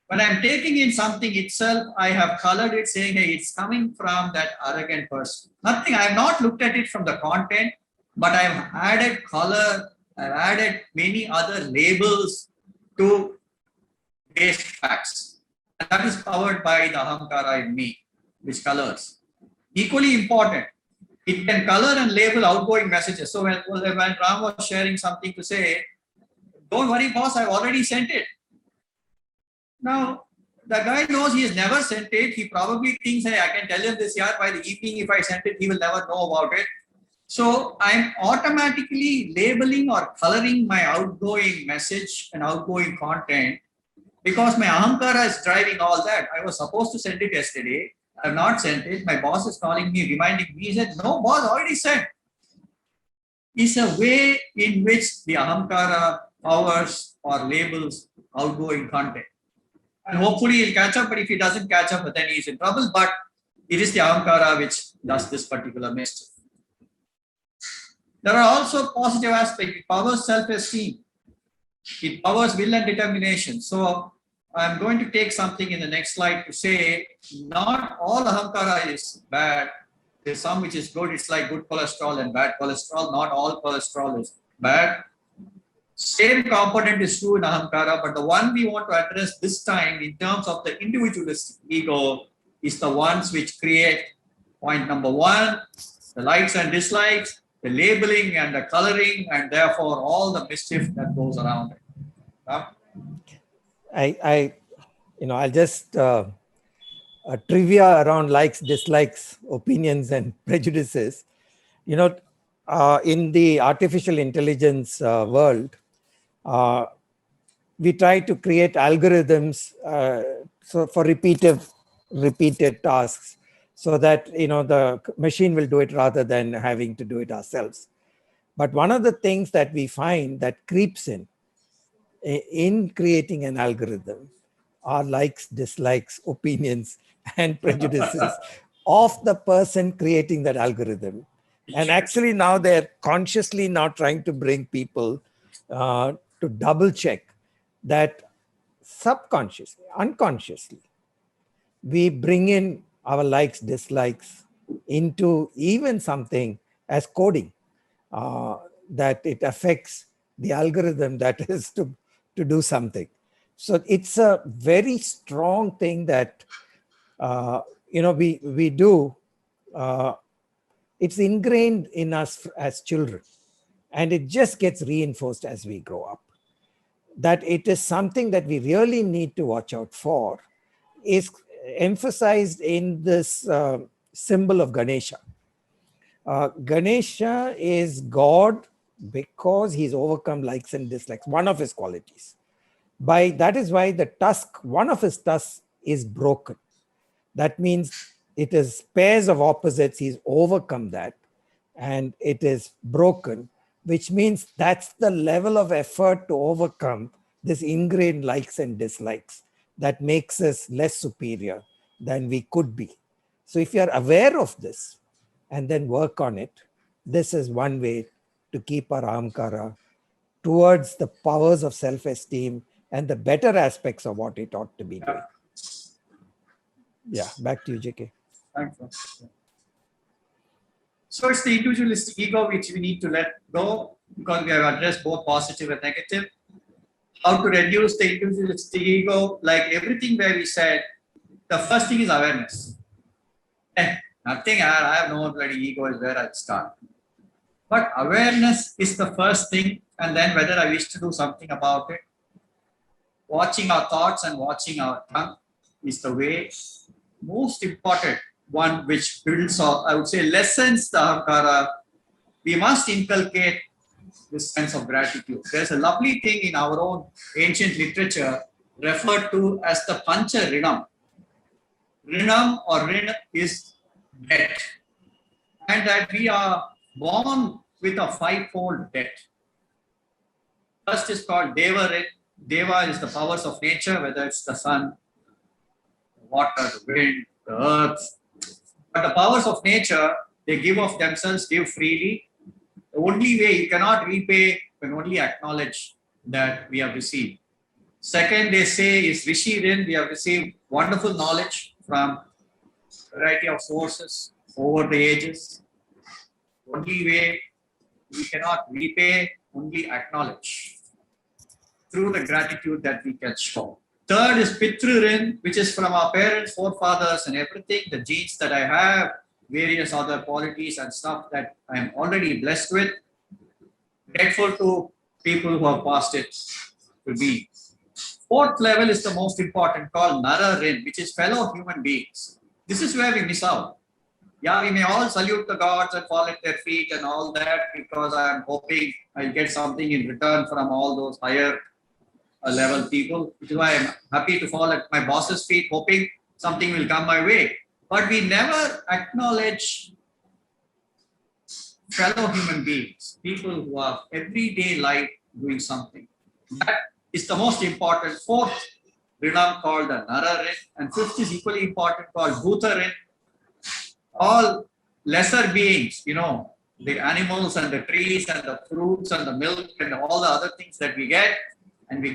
A: when I'm taking in something itself, I have colored it saying, hey, it's coming from that arrogant person. Nothing, I have not looked at it from the content, but I've added color, I've added many other labels to base facts. And that is powered by the ahamkara in me, which colors. Equally important, it can color and label outgoing messages. So when Ram was sharing something to say, don't worry, boss, I've already sent it. Now, the guy knows he has never sent it. He probably thinks, hey, I can tell him this year by the evening. If I send it, he will never know about it. So I'm automatically labeling or coloring my outgoing message and outgoing content because my ahamkara is driving all that. I was supposed to send it yesterday. I have not sent it. My boss is calling me, reminding me. He said, no, boss, already sent. It's a way in which the ahamkara powers or labels outgoing content. And hopefully he'll catch up, but if he doesn't catch up, then he's in trouble. But it is the ahamkara which does this particular mischief. There are also positive aspects. It powers self-esteem. It powers will and determination. So I'm going to take something in the next slide to say, not all ahamkara is bad. There's some which is good. It's like good cholesterol and bad cholesterol. Not all cholesterol is bad. Same component is true in ahamkara, but the one we want to address this time in terms of the individualistic ego is the ones which create point number one, the likes and dislikes, the labeling and the coloring, and therefore all the mischief that goes around it.
B: I'll just trivia around likes, dislikes, opinions, and prejudices. In the artificial intelligence world, we try to create algorithms so for repeated tasks, so that the machine will do it rather than having to do it ourselves. But one of the things that we find that creeps in creating an algorithm are likes, dislikes, opinions, and prejudices of the person creating that algorithm. And actually now they're consciously now trying to bring people to double check that subconsciously, unconsciously, we bring in our likes, dislikes into even something as coding, that it affects the algorithm that is to do something. So it's a very strong thing that, we do. It's ingrained in us as children, and it just gets reinforced as we grow up. That it is something that we really need to watch out for is emphasized in this symbol of Ganesha. Ganesha is God because he's overcome likes and dislikes, one of his qualities. That is why the tusk, one of his tusks is broken. That means it is pairs of opposites, he's overcome that, and it is broken, which means that's the level of effort to overcome this ingrained likes and dislikes that makes us less superior than we could be. So if you're aware of this and then work on it, this is one way to keep our ahamkara towards the powers of self-esteem and the better aspects of what it ought to be doing. Yeah, back to you, JK.
A: Thanks. So it's the individualistic ego which we need to let go, because we have addressed both positive and negative. How to reduce the individualistic ego? Like everything where we said, the first thing is awareness. Nothing, I have no bloody ego is where I start. But awareness is the first thing, and then whether I wish to do something about it. Watching our thoughts and watching our tongue is the way most important one, which builds, or I would say lessens the ahamkara. We must inculcate this sense of gratitude. There's a lovely thing in our own ancient literature referred to as the pancha rinam. Rinam or rin is debt, and that we are born with a fivefold debt. First is called Deva Rin. Deva is the powers of nature, whether it's the sun, the water, the wind, the earth. But the powers of nature, they give of themselves, give freely. The only way you cannot repay, you can only acknowledge that we have received. Second, they say, is Rishi Rin. We have received wonderful knowledge from a variety of sources over the ages. Only way we cannot repay, only acknowledge through the gratitude that we can show. Third is Pitru Rin, which is from our parents, forefathers, and everything, the genes that I have, various other qualities and stuff that I am already blessed with. Grateful to people who have passed it to me. Fourth level is the most important, called Nara Rin, which is fellow human beings. This is where we miss out. Yeah, we may all salute the gods and fall at their feet and all that, because I'm hoping I'll get something in return from all those higher level people, which is why I'm happy to fall at my boss's feet, hoping something will come my way. But we never acknowledge fellow human beings, people who are everyday life doing something. That is the most important. Fourth Rinam called the Nara Rin, and fifth is equally important, called Bhuta Rin. All lesser beings, the animals and the trees and the fruits and the milk and all the other things that we get, and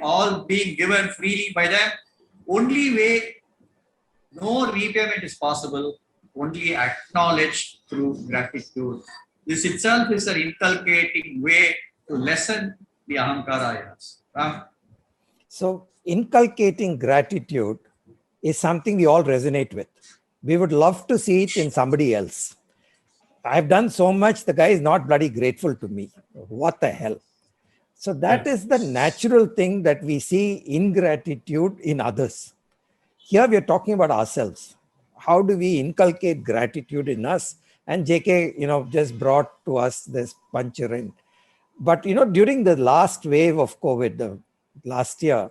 A: all being given freely by them. Only way, no repayment is possible, only acknowledged through gratitude. This itself is an inculcating way to lessen the ahankara.
B: So inculcating gratitude is something we all resonate with. We would love to see it in somebody else. I've done so much, the guy is not bloody grateful to me. What the hell? So that is the natural thing that we see ingratitude in others. Here we are talking about ourselves. How do we inculcate gratitude in us? And JK, just brought to us this puncture in. But, during the last wave of COVID, last year,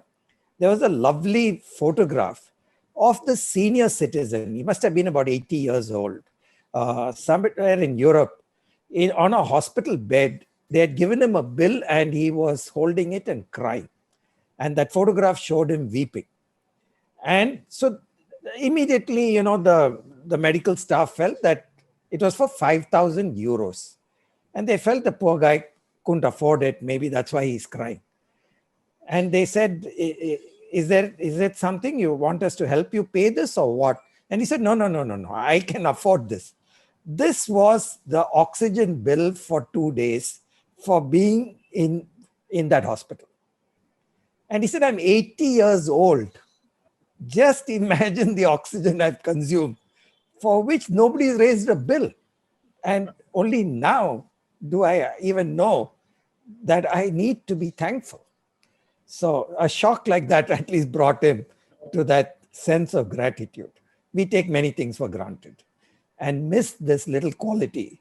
B: there was a lovely photograph of the senior citizen. He must have been about 80 years old, somewhere in Europe, on a hospital bed. They had given him a bill and he was holding it and crying. And that photograph showed him weeping. And so immediately, the medical staff felt that it was for 5,000 euros. And they felt the poor guy couldn't afford it. Maybe that's why he's crying. And they said, is it something you want us to help you pay this or what? And he said, no, I can afford this. This was the oxygen bill for 2 days for being in that hospital. And he said, I'm 80 years old. Just imagine the oxygen I've consumed, for which nobody raised a bill. And only now do I even know that I need to be thankful. So a shock like that at least brought him to that sense of gratitude. We take many things for granted and miss this little quality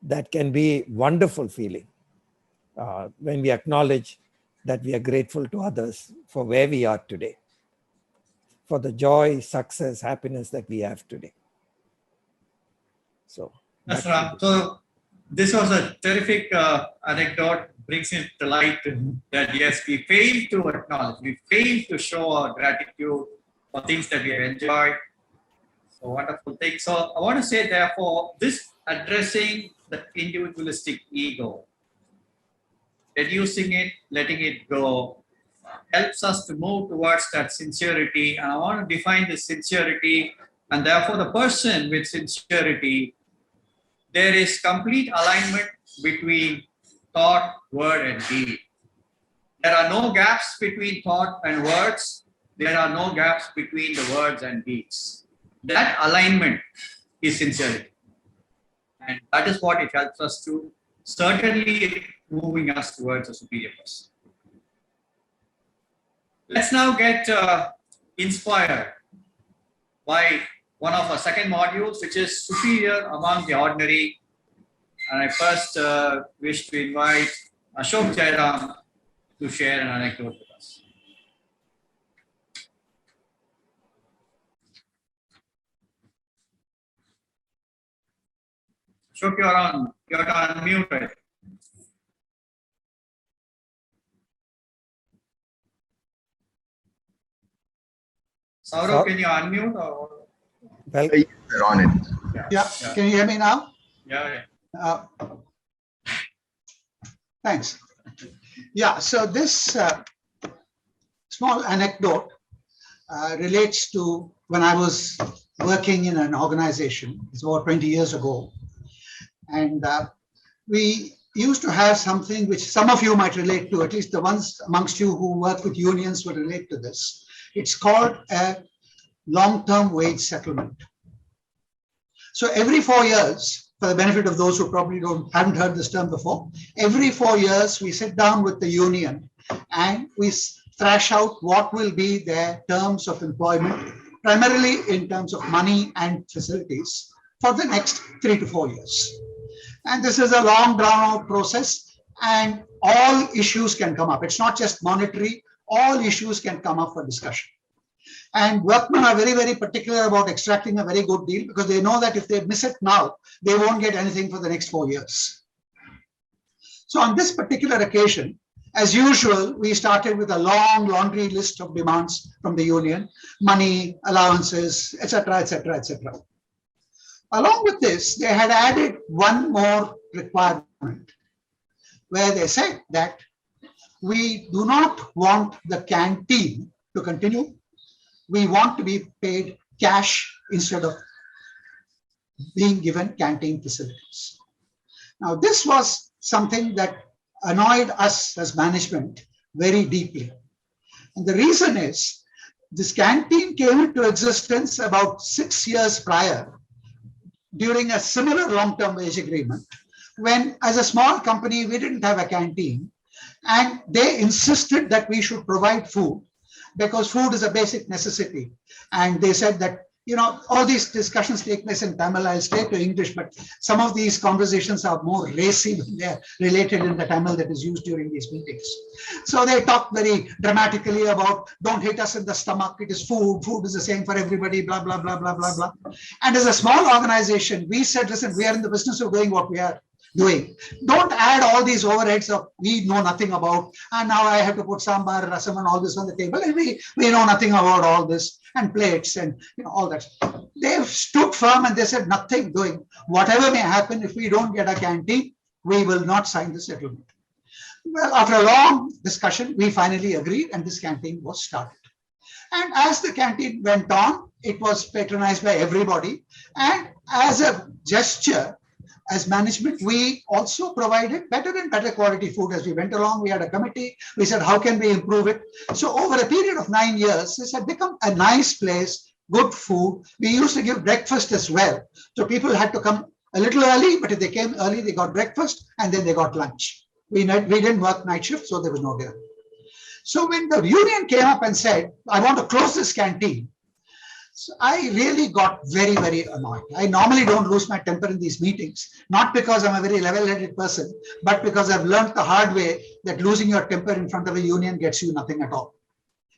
B: that can be wonderful feeling when we acknowledge that we are grateful to others for where we are today, for the joy, success, happiness that we have today. So
A: that's right. So this was a terrific anecdote, brings it to light that yes, we fail to acknowledge, we fail to show our gratitude for things that we have enjoyed. So wonderful thing. So I want to say, therefore, this addressing the individualistic ego, reducing it, letting it go, helps us to move towards that sincerity. And I want to define this sincerity. And therefore, the person with sincerity, there is complete alignment between thought, word, and deed. There are no gaps between thought and words. There are no gaps between the words and deeds. That alignment is sincerity. And that is what it helps us to, certainly moving us towards a superior person. Let's now get inspired by one of our second modules, which is superior among the ordinary. And I first wish to invite Ashok Jairam to share an anecdote with us. Ashok, you're on mute, right? Saurav, can you unmute? Or?
B: Well,
C: They're on it.
F: Yeah. Can you hear me now?
A: Yeah.
F: Thanks. Yeah, so this small anecdote relates to when I was working in an organization. It's about 20 years ago. And we used to have something which some of you might relate to, at least the ones amongst you who work with unions will relate to this. It's called a long-term wage settlement. So every 4 years, for the benefit of those who probably haven't heard this term before, every 4 years we sit down with the union and we thrash out what will be their terms of employment, primarily in terms of money and facilities, for the next 3 to 4 years. And this is a long drawn out process, and all issues can come up. It's not just monetary, all issues can come up for discussion. And workmen are very, very particular about extracting a very good deal, because they know that if they miss it now, they won't get anything for the next 4 years. So on this particular occasion, as usual, we started with a long laundry list of demands from the union: money, allowances, etc., etc., etc. Along with this, they had added one more requirement, where they said that we do not want the canteen to continue. We want to be paid cash instead of being given canteen facilities. Now, this was something that annoyed us as management very deeply. And the reason is, this canteen came into existence about 6 years prior, during a similar long-term wage agreement, when as a small company, we didn't have a canteen, and they insisted that we should provide food, because food is a basic necessity. And they said that, you know, all these discussions take place in Tamil. I'll stay to English, but some of these conversations are more racy when they're related in the Tamil that is used during these meetings. So they talk very dramatically about, don't hit us in the stomach, it is food, food is the same for everybody, blah, blah, blah, blah, blah, blah. And as a small organization, we said, listen, we are in the business of doing what we are doing. Don't add all these overheads of we know nothing about, and now I have to put sambar, rasam and all this on the table, and we know nothing about all this, and plates and all that. They stood firm and they said nothing doing. Whatever may happen, if we don't get a canteen, we will not sign the settlement. Well, after a long discussion, we finally agreed, and this canteen was started. And as the canteen went on, it was patronized by everybody. And as a gesture, as management, we also provided better and better quality food as we went along. We had a committee. We said, how can we improve it? So over a period of 9 years, this had become a nice place, good food. We used to give breakfast as well. So people had to come a little early, but if they came early, they got breakfast and then they got lunch. We didn't work night shift, so there was no dinner. So when the union came up and said, I want to close this canteen, so I really got very, very annoyed. I normally don't lose my temper in these meetings, not because I'm a very level-headed person, but because I've learned the hard way that losing your temper in front of a union gets you nothing at all.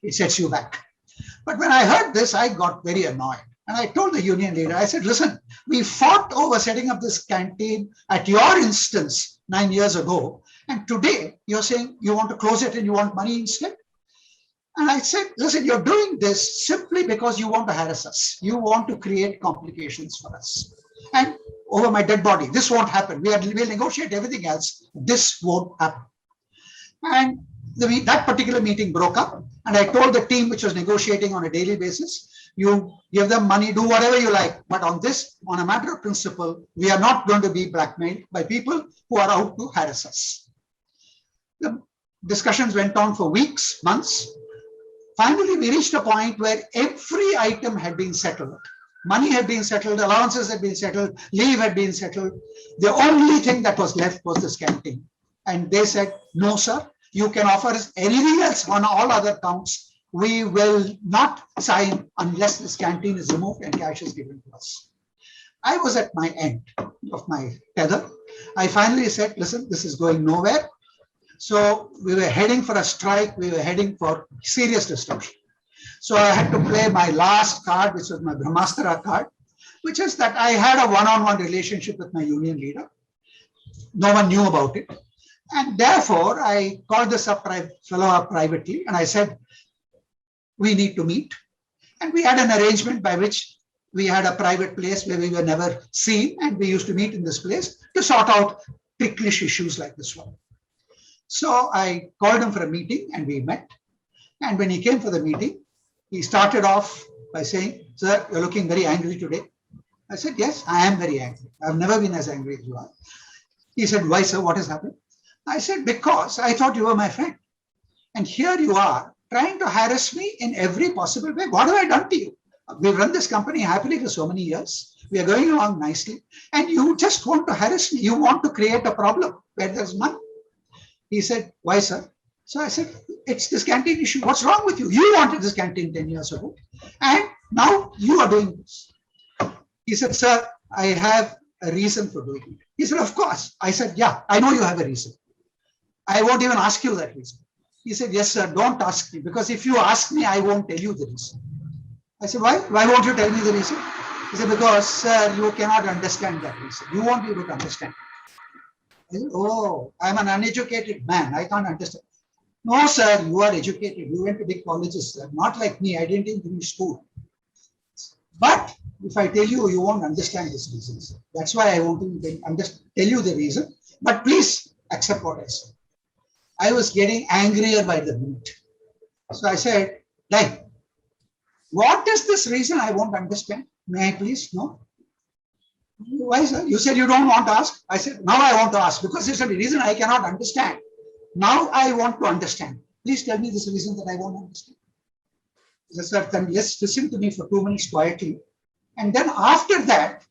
F: It sets you back. But when I heard this, I got very annoyed. And I told the union leader, I said, listen, we fought over setting up this canteen at your instance 9 years ago. And today you're saying you want to close it and you want money instead. And I said, listen, you're doing this simply because you want to harass us. You want to create complications for us. And over my dead body, this won't happen. We'll negotiate everything else. This won't happen. And that particular meeting broke up. And I told the team which was negotiating on a daily basis, you give them money, do whatever you like. But on this, on a matter of principle, we are not going to be blackmailed by people who are out to harass us. The discussions went on for weeks, months. Finally, we reached a point where every item had been settled. Money had been settled, allowances had been settled, leave had been settled. The only thing that was left was this canteen. And they said, no, sir, you can offer us anything else on all other counts. We will not sign unless this canteen is removed and cash is given to us. I was at my end of my tether. I finally said, listen, this is going nowhere. So we were heading for a strike. We were heading for serious destruction. So I had to play my last card, which was my Brahmastra card, which is that I had a one-on-one relationship with my union leader. No one knew about it. And therefore, I called this fellow up privately, and I said, we need to meet. And we had an arrangement by which we had a private place where we were never seen, and we used to meet in this place to sort out ticklish issues like this one. So I called him for a meeting, and we met. And when he came for the meeting, he started off by saying, sir, you're looking very angry today. I said, yes, I am very angry. I've never been as angry as you are. He said, why, sir? What has happened? I said, because I thought you were my friend. And here you are trying to harass me in every possible way. What have I done to you? We've run this company happily for so many years. We are going along nicely. And you just want to harass me. You want to create a problem where there's none. He said, why, sir? So I said, it's this canteen issue. What's wrong with you? You wanted this canteen 10 years ago. And now you are doing this. He said, sir, I have a reason for doing it. He said, of course. I said, yeah, I know you have a reason. I won't even ask you that reason. He said, yes, sir, don't ask me. Because if you ask me, I won't tell you the reason. I said, why? Why won't you tell me the reason? He said, because, sir, you cannot understand that reason. You won't be able to understand. I said, oh, I'm an uneducated man. I can't understand. No, sir, you are educated. You went to big colleges, sir. Not like me. I didn't even finish school. But if I tell you, you won't understand this reason, sir. That's why I won't even tell you the reason. But please accept what I said. I was getting angrier by the minute. So I said, like, what is this reason I won't understand? May I please know? Why, sir? You said you don't want to ask. I said, now I want to ask because it's a reason I cannot understand. Now I want to understand. Please tell me this reason that I won't understand. I said, then just listen to me for 2 minutes quietly. And then after that,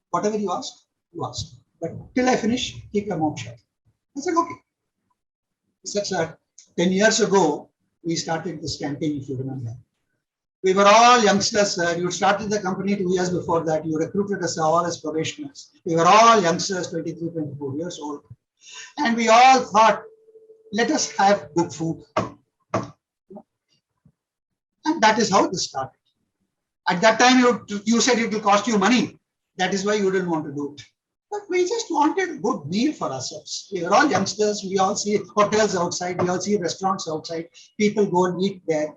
F: whatever you ask, you ask. But till I finish, keep your mouth shut. I said, okay. He said, sir, 10 years ago, we started this campaign, if you remember. We were all youngsters, sir. You started the company 2 years before that. You recruited us all as probationers. We were all youngsters, 23, 24 years old. And we all thought, let us have good food. And that is how this started. At that time, you said it will cost you money. That is why you didn't want to do it. But we just wanted a good meal for ourselves. We were all youngsters. We all see hotels outside. We all see restaurants outside. People go and eat there.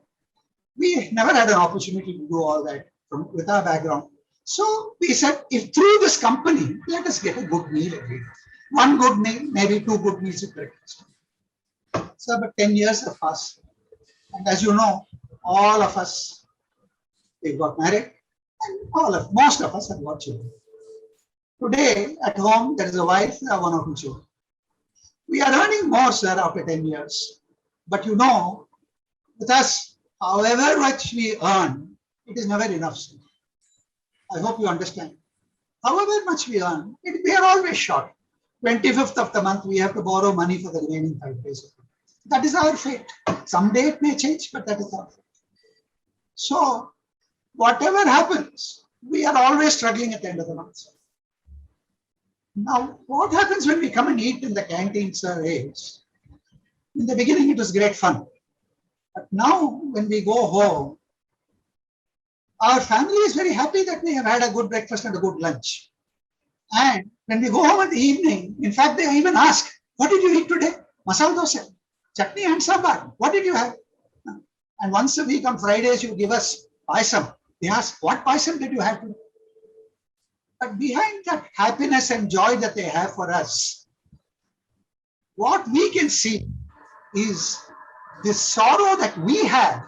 F: We never had an opportunity to do all that with our background. So we said, if through this company, let us get a good meal every day. One good meal, maybe 2 good meals at breakfast. So, but 10 years have passed. And as you know, all of us, we got married, and most of us have got children. Today, at home, there is a wife, 1 or 2 children. We are earning more, sir, after 10 years. But you know, with us, however much we earn, it is never enough, sir. I hope you understand. However much we earn, we are always short. 25th of the month, we have to borrow money for the remaining 5 days. That is our fate. Someday it may change, but that is our fate. So, whatever happens, we are always struggling at the end of the month. Now, what happens when we come and eat in the canteen, sir, is, in the beginning, it was great fun. But now, when we go home, our family is very happy that we have had a good breakfast and a good lunch. And when we go home in the evening, in fact, they even ask, what did you eat today? Masala dosa, chutney and sambar. What did you have? And once a week on Fridays, you give us paisam. They ask, what paisam did you have today? But behind that happiness and joy that they have for us, what we can see is this sorrow that we have,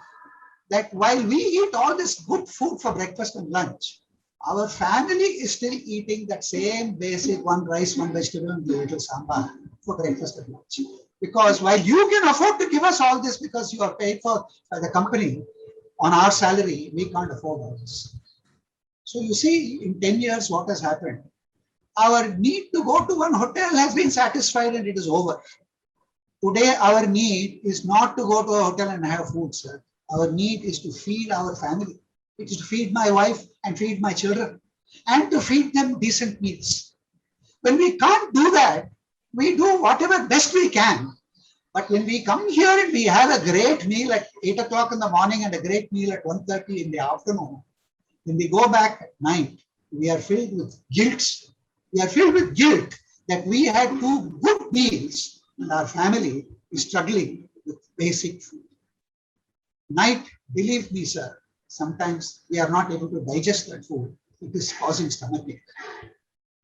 F: that while we eat all this good food for breakfast and lunch, our family is still eating that same basic 1 rice, 1 vegetable, and a little sambar for breakfast and lunch. Because while you can afford to give us all this because you are paid for by the company on our salary, we can't afford all this. So you see, in 10 years, what has happened? Our need to go to one hotel has been satisfied and it is over. Today, our need is not to go to a hotel and have food, sir. Our need is to feed our family. It is to feed my wife and feed my children and to feed them decent meals. When we can't do that, we do whatever best we can. But when we come here and we have a great meal at 8 o'clock in the morning and a great meal at 1:30 in the afternoon, when we go back at night, we are filled with guilt. We are filled with guilt that we had 2 good meals and our family is struggling with basic food. Night, believe me, sir, sometimes we are not able to digest that food. It is causing stomachache.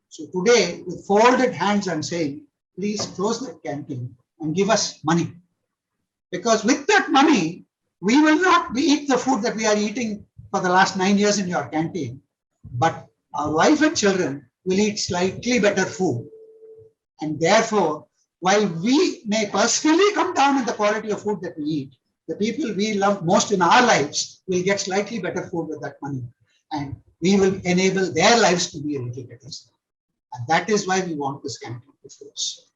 F: So today, with folded hands, I'm saying, please close that canteen and give us money. Because with that money, we will not eat the food that we are eating for the last 9 years in your canteen, but our wife and children will eat slightly better food. And therefore, while we may personally come down in the quality of food that we eat, the people we love most in our lives will get slightly better food with that money. And we will enable their lives to be a little better. And that is why we want this canteen to close.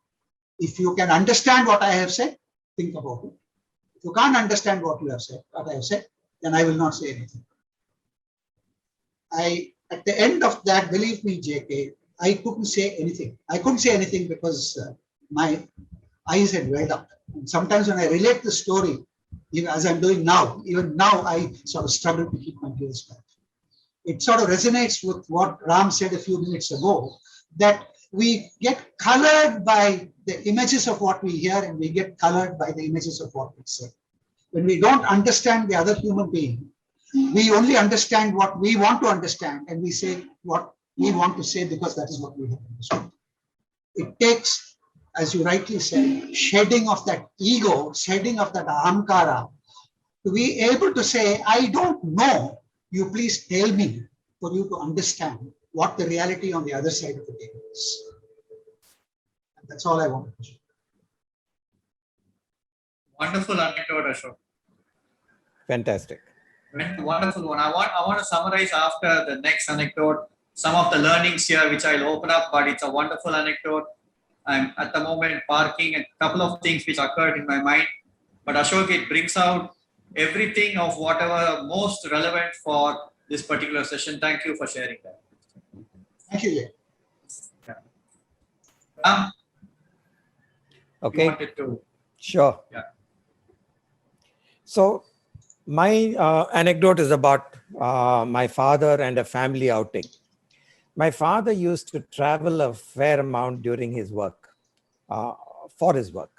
F: If you can understand what I have said, think about it. If you can't understand what you have said, what I have said, then I will not say anything. At the end of that, believe me, JK, I couldn't say anything. I couldn't say anything because my eyes had welled up. And sometimes when I relate the story, even as I'm doing now, even now I sort of struggle to keep my tears back. It sort of resonates with what Ram said a few minutes ago, that we get colored by the images of what we hear and we get colored by the images of what we say. When we don't understand the other human being, we only understand what we want to understand and we say what we want to say because that is what we have understood. It takes, as you rightly said, shedding of that ego, shedding of that ahamkara, to be able to say, I don't know, you please tell me, for you to understand what the reality on the other side of the table is. And that's all I wanted to say.
A: Wonderful anecdote, Ashok.
B: Fantastic.
A: Wonderful one. I want to summarize after the next anecdote some of the learnings here, which I'll open up, but it's a wonderful anecdote. I'm at the moment parking a couple of things which occurred in my mind, but Ashok, it brings out everything of whatever most relevant for this particular session. Thank you for sharing that.
F: Thank you, Jay.
A: You
B: Okay,
A: wanted to,
B: sure.
A: yeah.
B: So my anecdote is about my father and a family outing. My father used to travel a fair amount during his work, for his work.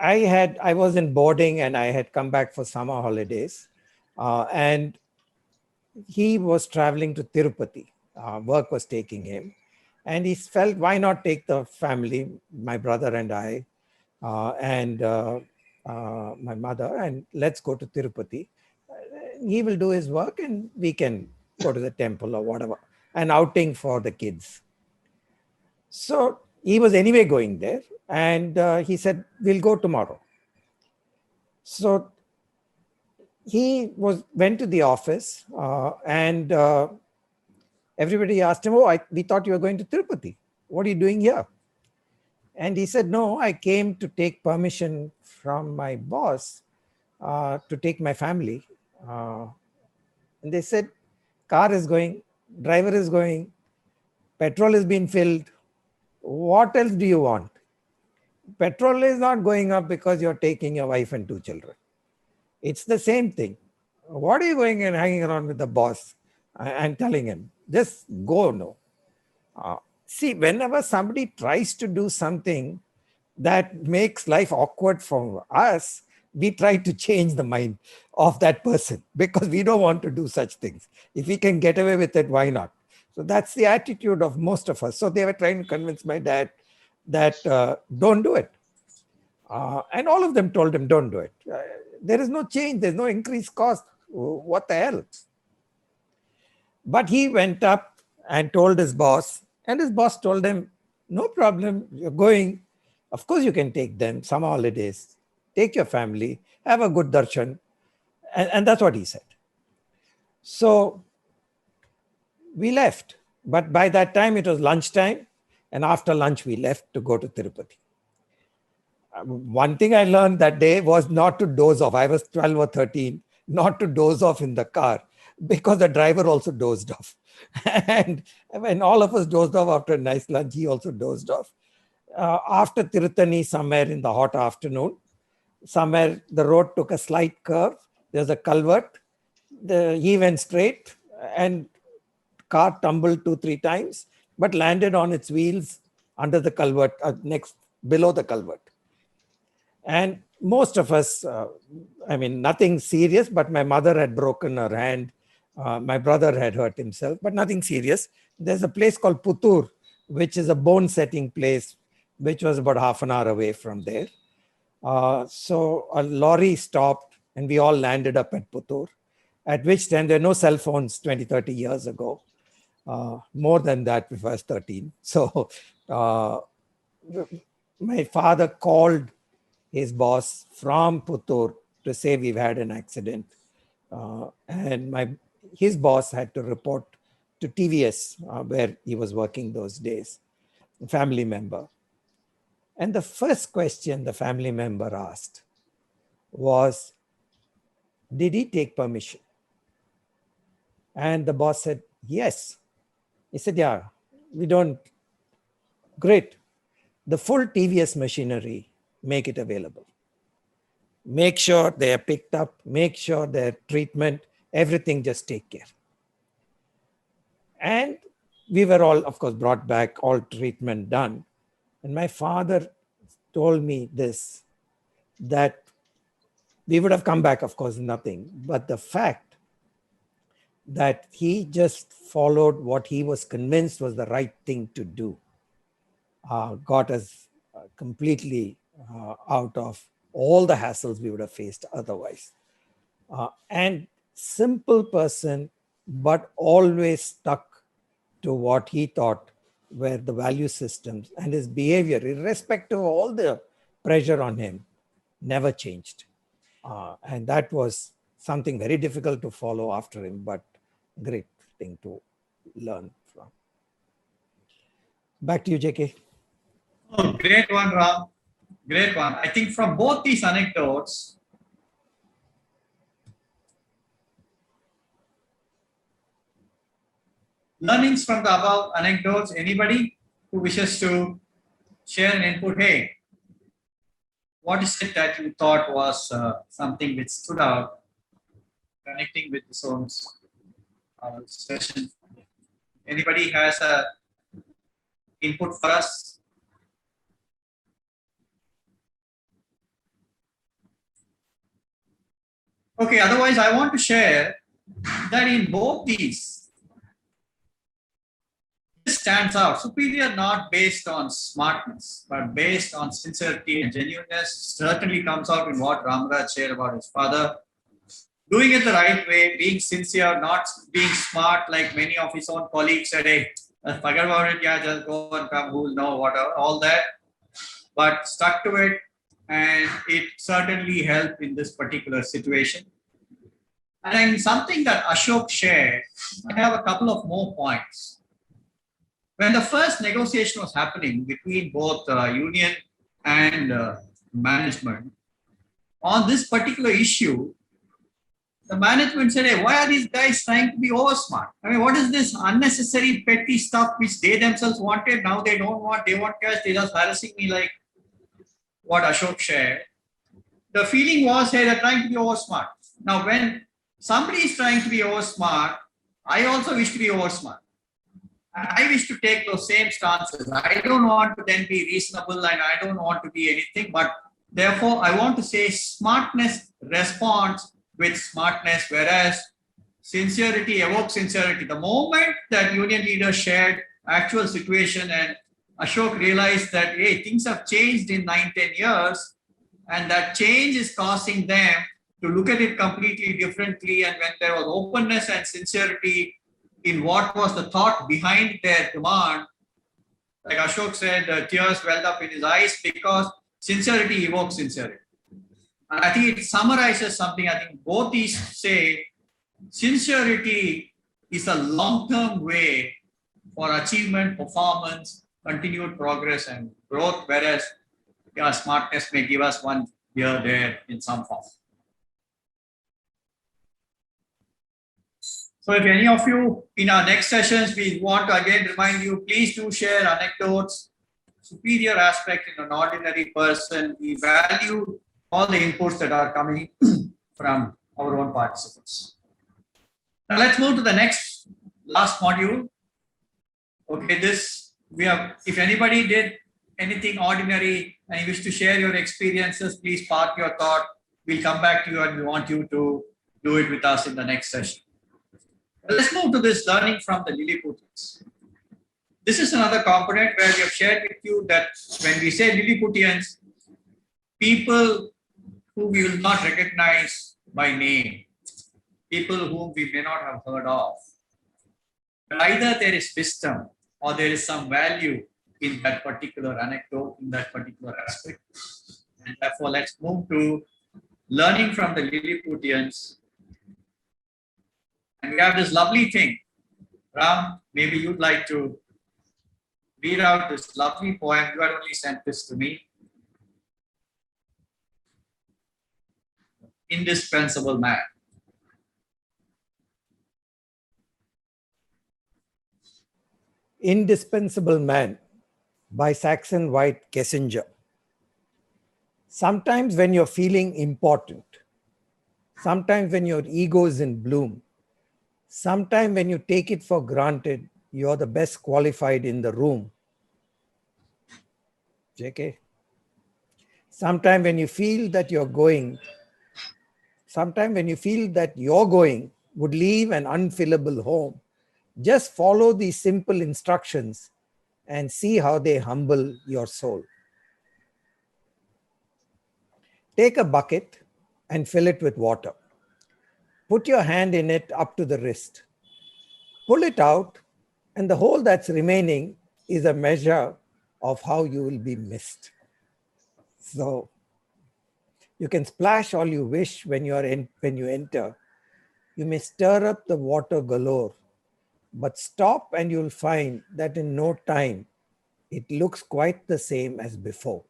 B: I was in boarding and I had come back for summer holidays, and he was traveling to Tirupati. Work was taking him, and he felt, why not take the family, my brother and I, and my mother, and let's go to Tirupati. He will do his work and we can go to the temple or whatever, an outing for the kids. So he was anyway going there, and he said, we'll go tomorrow. So he went to the office, and everybody asked him, we thought you were going to Tirupati. What are you doing here? And he said, no, I came to take permission from my boss to take my family. And they said, car is going, driver is going, petrol is being filled. What else do you want? Petrol is not going up because you're taking your wife and 2 children. It's the same thing. What are you going and hanging around with the boss and telling him? Just go, no. See, whenever somebody tries to do something that makes life awkward for us, we try to change the mind of that person because we don't want to do such things. If we can get away with it, why not? So that's the attitude of most of us. So they were trying to convince my dad that don't do it. And all of them told him, don't do it. There is no change. There's no increased cost. What the hell? But he went up and told his boss, and his boss told him, no problem, you're going. Of course you can take them, summer holidays. Take your family, have a good darshan. And that's what he said. So we left. But by that time, it was lunchtime. And after lunch, we left to go to Tirupati. One thing I learned that day was not to doze off. I was 12 or 13, not to doze off in the car because the driver also dozed off. And when all of us dozed off after a nice lunch, he also dozed off. After Tirutani, somewhere in the hot afternoon, somewhere the road took a slight curve. There's a culvert. He went straight and car tumbled 2-3 times, but landed on its wheels under the culvert, below the culvert. And most of us, nothing serious, but my mother had broken her hand. My brother had hurt himself, but nothing serious. There's a place called Puttur, which is a bone setting place, which was about half an hour away from there. So a lorry stopped and we all landed up at Puttur, at which time there were no cell phones 20, 30 years ago. More than that if I was 13. So my father called his boss from Puttur to say we've had an accident. And his boss had to report to TVS where he was working those days, a family member. And the first question the family member asked was, did he take permission? And the boss said, yes. He said, yeah, we don't. Great. The full TVS machinery, make it available. Make sure they are picked up, make sure their treatment, everything, just take care. And we were all, of course, brought back, all treatment done. And my father told me this, that we would have come back, of course, nothing. But the fact that he just followed what he was convinced was the right thing to do got us completely out of all the hassles we would have faced otherwise. And simple person, but always stuck to what he thought were the value systems, and his behavior, irrespective of all the pressure on him, never changed. And that was something very difficult to follow after him, but great thing to learn from. Back to you, JK.
A: Oh, great one, Ram. Great one. I think from both these anecdotes, learnings from the above anecdotes, anybody who wishes to share an input, hey, what is it that you thought was something which stood out, connecting with this own session? Anybody has a input for us? Okay, otherwise I want to share that in both these, this stands out. Superior not based on smartness, but based on sincerity and genuineness. Certainly comes out in what Ramaraj shared about his father. Doing it the right way, being sincere, not being smart like many of his own colleagues said, hey, forget about it, yeah, just go and come, who'll know, whatever, all that. But stuck to it, and it certainly helped in this particular situation. And something that Ashok shared, I have a couple of more points. When the first negotiation was happening between both union and management, on this particular issue, the management said, hey, why are these guys trying to be over smart? I mean, what is this unnecessary petty stuff which they themselves wanted? Now they don't want, they want cash, they're just harassing me, like what Ashok shared. The feeling was, hey, they're trying to be over smart. Now, when somebody is trying to be over smart, I also wish to be over smart. And I wish to take those same stances. I don't want to then be reasonable, and I don't want to be anything, but therefore I want to say smartness responds with smartness, whereas sincerity evokes sincerity. The moment that union leaders shared actual situation and Ashok realized that, hey, things have changed in 9-10 years, and that change is causing them to look at it completely differently. And when there was openness and sincerity in what was the thought behind their demand, like Ashok said, tears welled up in his eyes because sincerity evokes sincerity. And I think it summarizes something. I think both these say sincerity is a long-term way for achievement, performance, continued progress and growth, whereas smartness may give us one here, there in some form. So if any of you in our next sessions, we want to again remind you, please do share anecdotes, superior aspect in an ordinary person. We value all the inputs that are coming from our own participants. Now let's move to the last module. Okay, if anybody did anything ordinary and you wish to share your experiences, please park your thought. We'll come back to you and we want you to do it with us in the next session. Let's move to this learning from the Lilliputians. This is another component where we have shared with you that when we say Lilliputians, people who we will not recognize by name, people whom we may not have heard of. But either there is wisdom or there is some value in that particular anecdote, in that particular aspect. And therefore, let's move to learning from the Lilliputians. And we have this lovely thing. Ram, maybe you'd like to read out this lovely poem. You had only sent this to me. indispensable man?
B: Indispensable Man by Saxon White Kessinger. Sometimes when you're feeling important, sometimes when your ego is in bloom, sometimes when you take it for granted, you're the best qualified in the room. JK. Sometimes when you feel that you're going, would leave an unfillable home, just follow these simple instructions and see how they humble your soul. Take a bucket and fill it with water. Put your hand in it up to the wrist. Pull it out, and the hole that's remaining is a measure of how you will be missed. So you can splash all you wish when you enter. You may stir up the water galore, but stop and you'll find that in no time, it looks quite the same as before.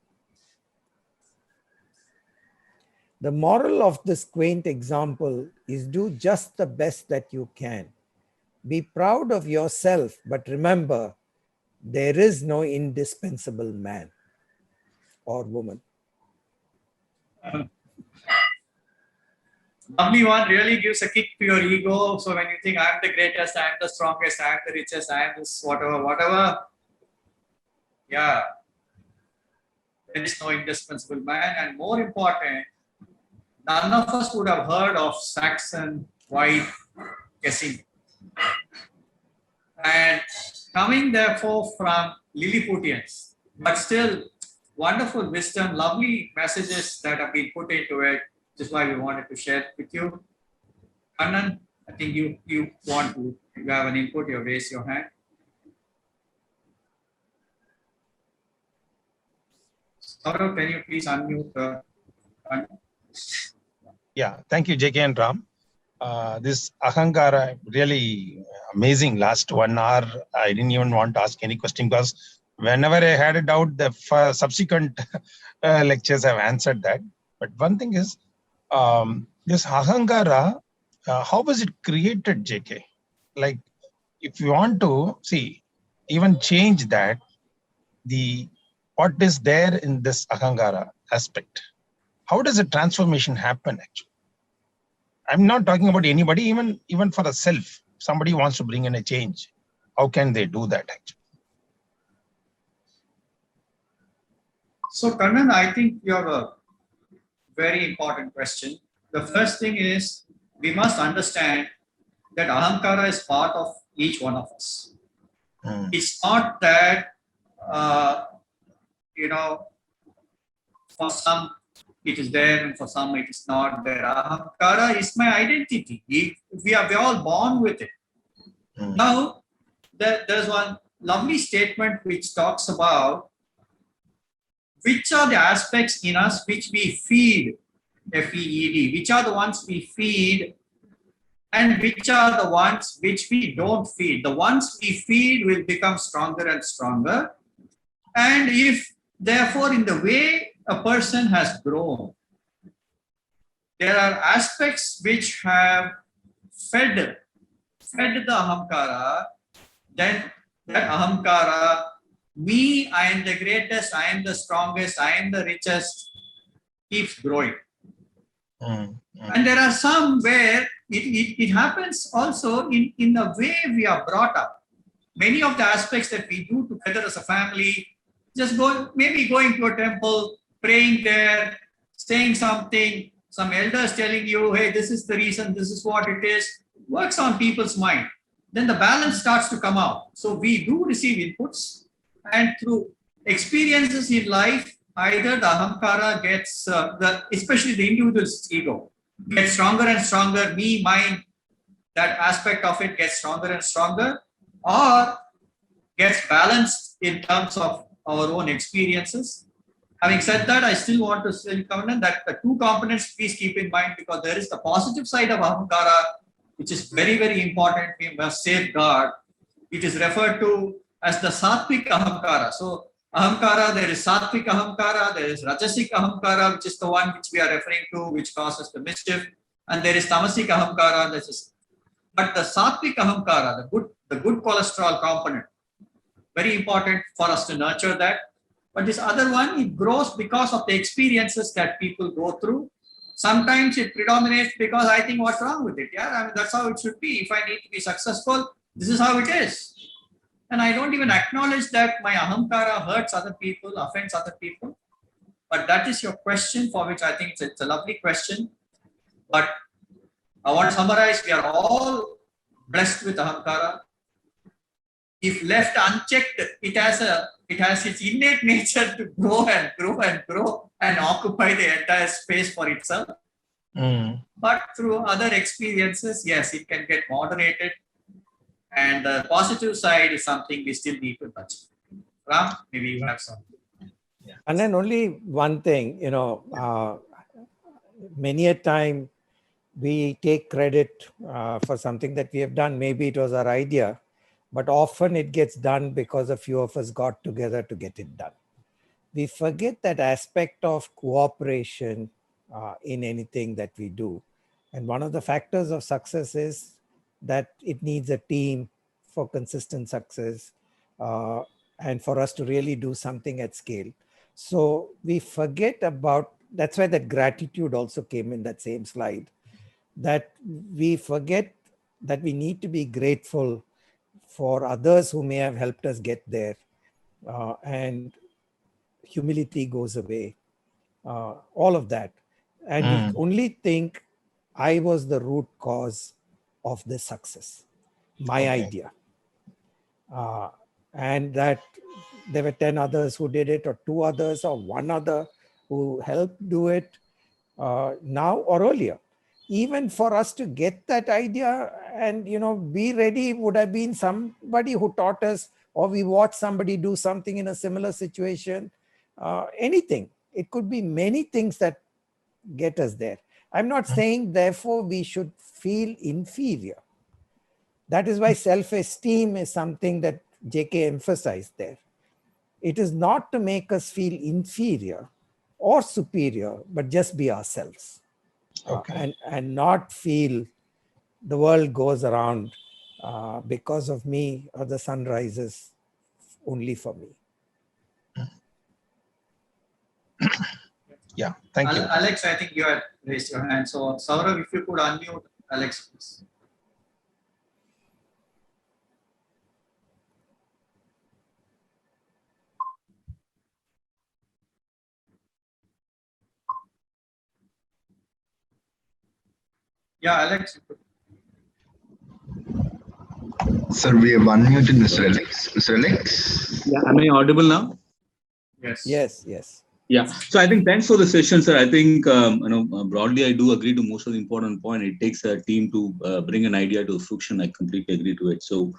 B: The moral of this quaint example is do just the best that you can. Be proud of yourself, but remember, there is no indispensable man or woman.
A: Lovely one, really gives a kick to your ego. So when you think I'm the greatest, I'm the strongest, I'm the richest, I'm this whatever. Yeah. There is no indispensable man. And more important, none of us would have heard of Saxon White Kessinger. And coming therefore from Lilliputians, but still wonderful wisdom, lovely messages that have been put into it. This is why we wanted to share it with you. Kannan, I think you have an input, you raise your hand. Saurav, can you please unmute Kannan?
H: Yeah, thank you, JK and Ram. This Ahankara, really amazing. Last 1 hour, I didn't even want to ask any question because whenever I had a doubt, the subsequent lectures have answered that. But one thing is, this Ahankara, how was it created, JK? Like, if you want to see, even change that, what is there in this Ahankara aspect? How does a transformation happen actually? I'm not talking about anybody, even for a self. Somebody wants to bring in a change. How can they do that actually?
A: So Kannan, I think you have a very important question. The first thing is we must understand that Ahankara is part of each one of us. It's not that, for some it is there and for some it is not there. Ahankara is my identity. We're all born with it. Now, there's one lovely statement which talks about which are the aspects in us which we feed, F-E-E-D, which are the ones we feed and which are the ones which we don't feed. The ones we feed will become stronger and stronger. And if, therefore, in the way a person has grown, there are aspects which have fed the Ahamkara, then that Ahamkara, me, I am the greatest, I am the strongest, I am the richest, keeps growing. And there are some where it happens also in the way we are brought up. Many of the aspects that we do together as a family, just maybe going to a temple, praying there, saying something, some elders telling you, hey, this is the reason, this is what it is, works on people's mind. Then the balance starts to come out. So we do receive inputs, and through experiences in life, either the Ahamkara gets, especially the individual's ego, gets stronger and stronger, me, mine, that aspect of it gets stronger and stronger, or gets balanced in terms of our own experiences. Having said that, I still want to say, Kannan, that the two components, please keep in mind, because there is the positive side of Ahamkara, which is very, very important. We must safeguard. It is referred to as the Sattvic Ahamkara. So Ahamkara, there is Satvik Ahamkara, there is Rajasik Ahamkara, which is the one which we are referring to, which causes the mischief, and there is Tamasik Ahamkara, but the Satvik Ahamkara, the good cholesterol component, very important for us to nurture that. But this other one, it grows because of the experiences that people go through. Sometimes it predominates because I think what's wrong with it. Yeah, I mean, that's how it should be. If I need to be successful, this is how it is. And I don't even acknowledge that my ahamkara hurts other people, offends other people. But that is your question, for which I think it's a lovely question. But I want to summarize, we are all blessed with ahamkara. If left unchecked, it has its innate nature to grow and grow and grow and occupy the entire space for itself. But through other experiences, yes, it can get moderated. And the positive side is something we still need to touch. Ram, maybe you have something.
B: And then only one thing, many a time we take credit for something that we have done. Maybe it was our idea, but often it gets done because a few of us got together to get it done. We forget that aspect of cooperation in anything that we do. And one of the factors of success is that it needs a team for consistent success and for us to really do something at scale. So we forget about, that's why that gratitude also came in that same slide, that we forget that we need to be grateful for others who may have helped us get there. And humility goes away, all of that. And we only think I was the root cause of this success, my idea. And that there were 10 others who did it, or 2 others, or 1 other who helped do it now or earlier. Even for us to get that idea and, be ready would have been somebody who taught us, or we watched somebody do something in a similar situation, anything. It could be many things that get us there. I'm not saying, therefore, we should feel inferior. That is why self-esteem is something that JK emphasized there. It is not to make us feel inferior or superior, but just be ourselves. And not feel the world goes around because of me, or the sun rises only for me.
H: Yeah, thank you.
A: Alex, I think you had raised your hand. So Saurav, if you could unmute Alex, please. Yeah, Alex.
I: Sir, we have unmuted Mr. Alex. Mr. Alex?
J: Yeah, am I audible now?
A: Yes.
B: Yes.
J: Yeah. So I think thanks for the session, sir. I think broadly I do agree to most of the important point. It takes a team to bring an idea to fruition. I completely agree to it. So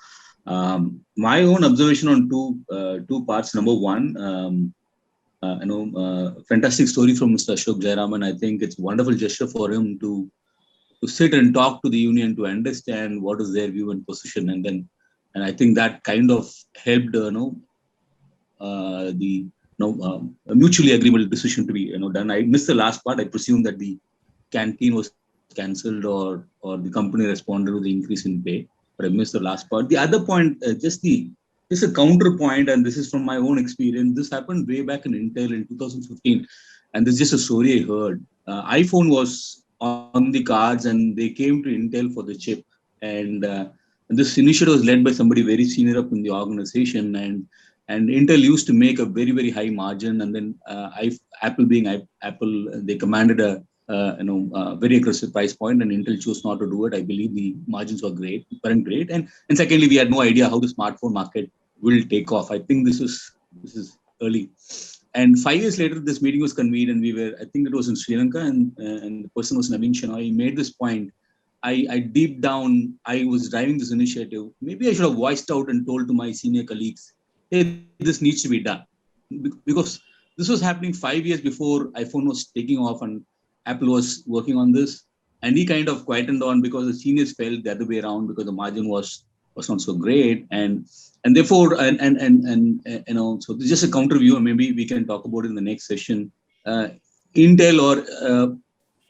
J: my own observation on two parts. Number one, fantastic story from Mr. Ashok Jayaraman. I think it's a wonderful gesture for him to sit and talk to the union to understand what is their view and position, and I think that kind of helped a mutually agreeable decision to be done. I missed the last part. I presume that the canteen was cancelled or the company responded to the increase in pay, but I missed the last part. The other point, just a counterpoint, and this is from my own experience. This happened way back in Intel in 2015, and this is just a story I heard. iPhone was on the cards, and they came to Intel for the chip, and this initiative was led by somebody very senior up in the organization, and Intel used to make a very, very high margin, and then Apple being Apple, they commanded a very aggressive price point, and Intel chose not to do it. I believe the margins weren't great, and secondly, we had no idea how the smartphone market will take off. I think this is early. And 5 years later, this meeting was convened, and I think it was in Sri Lanka, and the person was Naveen Shenoy. He made this point. I deep down, I was driving this initiative. Maybe I should have voiced out and told to my senior colleagues, hey, this needs to be done. Because this was happening 5 years before iPhone was taking off and Apple was working on this. And he kind of quietened on because the seniors felt the other way around because the margin was not so great. And And therefore, and you know, so this is just a counter view, and maybe we can talk about it in the next session. Intel or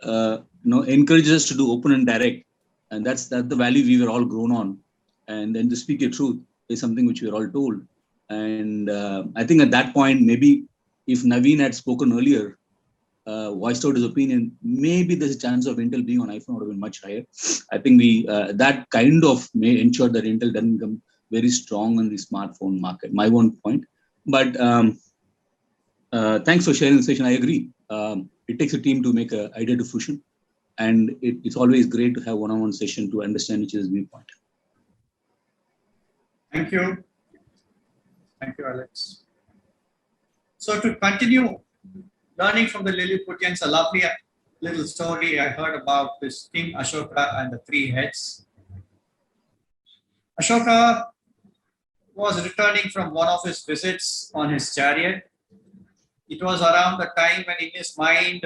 J: you know, encourages us to do open and direct, and that's the value we were all grown on. And then to speak your truth is something which we are all told. And I think at that point, maybe if Naveen had spoken earlier, voiced out his opinion, maybe there's a chance of Intel being on iPhone would have been much higher. I think we that kind of may ensure that Intel doesn't become very strong in the smartphone market. My one point. But thanks for sharing the session. I agree. It takes a team to make an idea to fruition, and it's always great to have one-on-one session to understand each other's viewpoint.
A: Thank you. Thank you, Alex. So to continue learning from the Lilliputians, a lovely little story I heard about this King Ashoka and the three heads. Ashoka was returning from one of his visits on his chariot. It was around the time when in his mind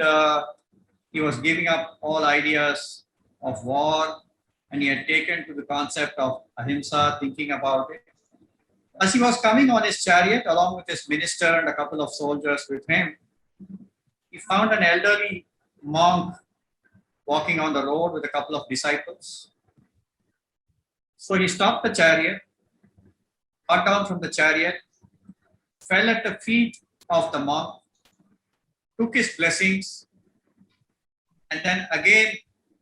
A: he was giving up all ideas of war, and he had taken to the concept of ahimsa, thinking about it. As he was coming on his chariot along with his minister and a couple of soldiers with him, he found an elderly monk walking on the road with a couple of disciples. So he stopped the chariot, got down from the chariot, fell at the feet of the monk, took his blessings, and then again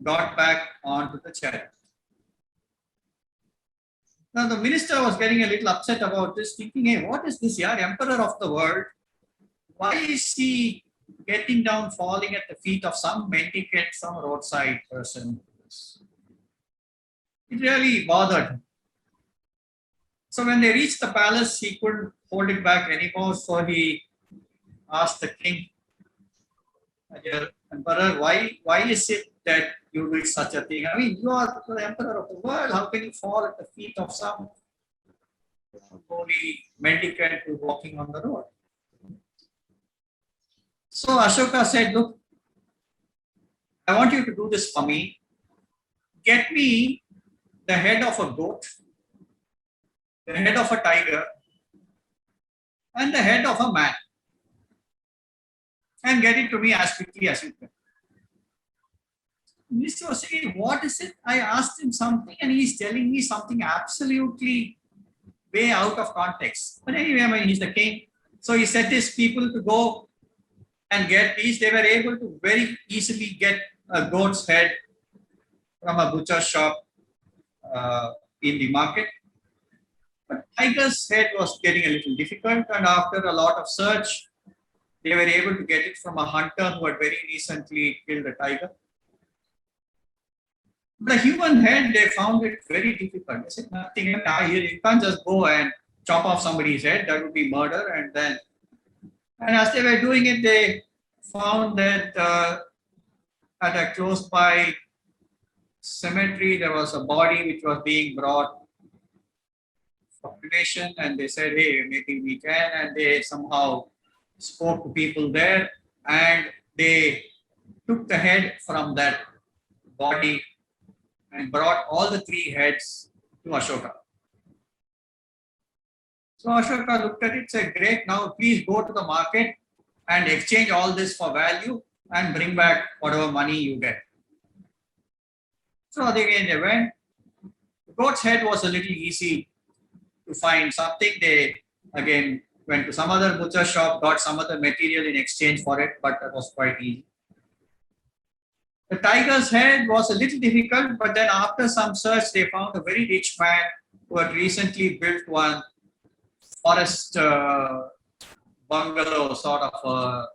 A: got back onto the chariot. Now the minister was getting a little upset about this, thinking, hey, what is this here, emperor of the world? Why is he getting down, falling at the feet of some mendicant, some roadside person? It really bothered him. So when they reached the palace, he couldn't hold it back anymore. So he asked the king, Emperor, why is it that you do such a thing? I mean, you are the emperor of the world. How can you fall at the feet of some holy mendicant who's walking on the road? So Ashoka said, look, I want you to do this for me. Get me the head of a goat, the head of a tiger, and the head of a man, and get it to me as quickly as you can. The minister was saying, what is it? I asked him something and he's telling me something absolutely way out of context. But anyway, I mean, he's the king. So he set his people to go and get these. They were able to very easily get a goat's head from a butcher shop in the market. But tiger's head was getting a little difficult, and after a lot of search, they were able to get it from a hunter who had very recently killed a tiger. The human head, they found it very difficult. They said, nothing, you can't just go and chop off somebody's head, that would be murder. And as they were doing it, they found that at a close by cemetery, there was a body which was being brought for cremation, and they said, hey, maybe we can, and they somehow spoke to people there, and they took the head from that body and brought all the three heads to Ashoka. So Ashoka looked at it, said, great, now please go to the market and exchange all this for value and bring back whatever money you get. So again they went. The goat's head was a little easy to find something. They again went to some other butcher shop, got some other material in exchange for it, but that was quite easy. The tiger's head was a little difficult, but then after some search, they found a very rich man who had recently built one forest bungalow sort of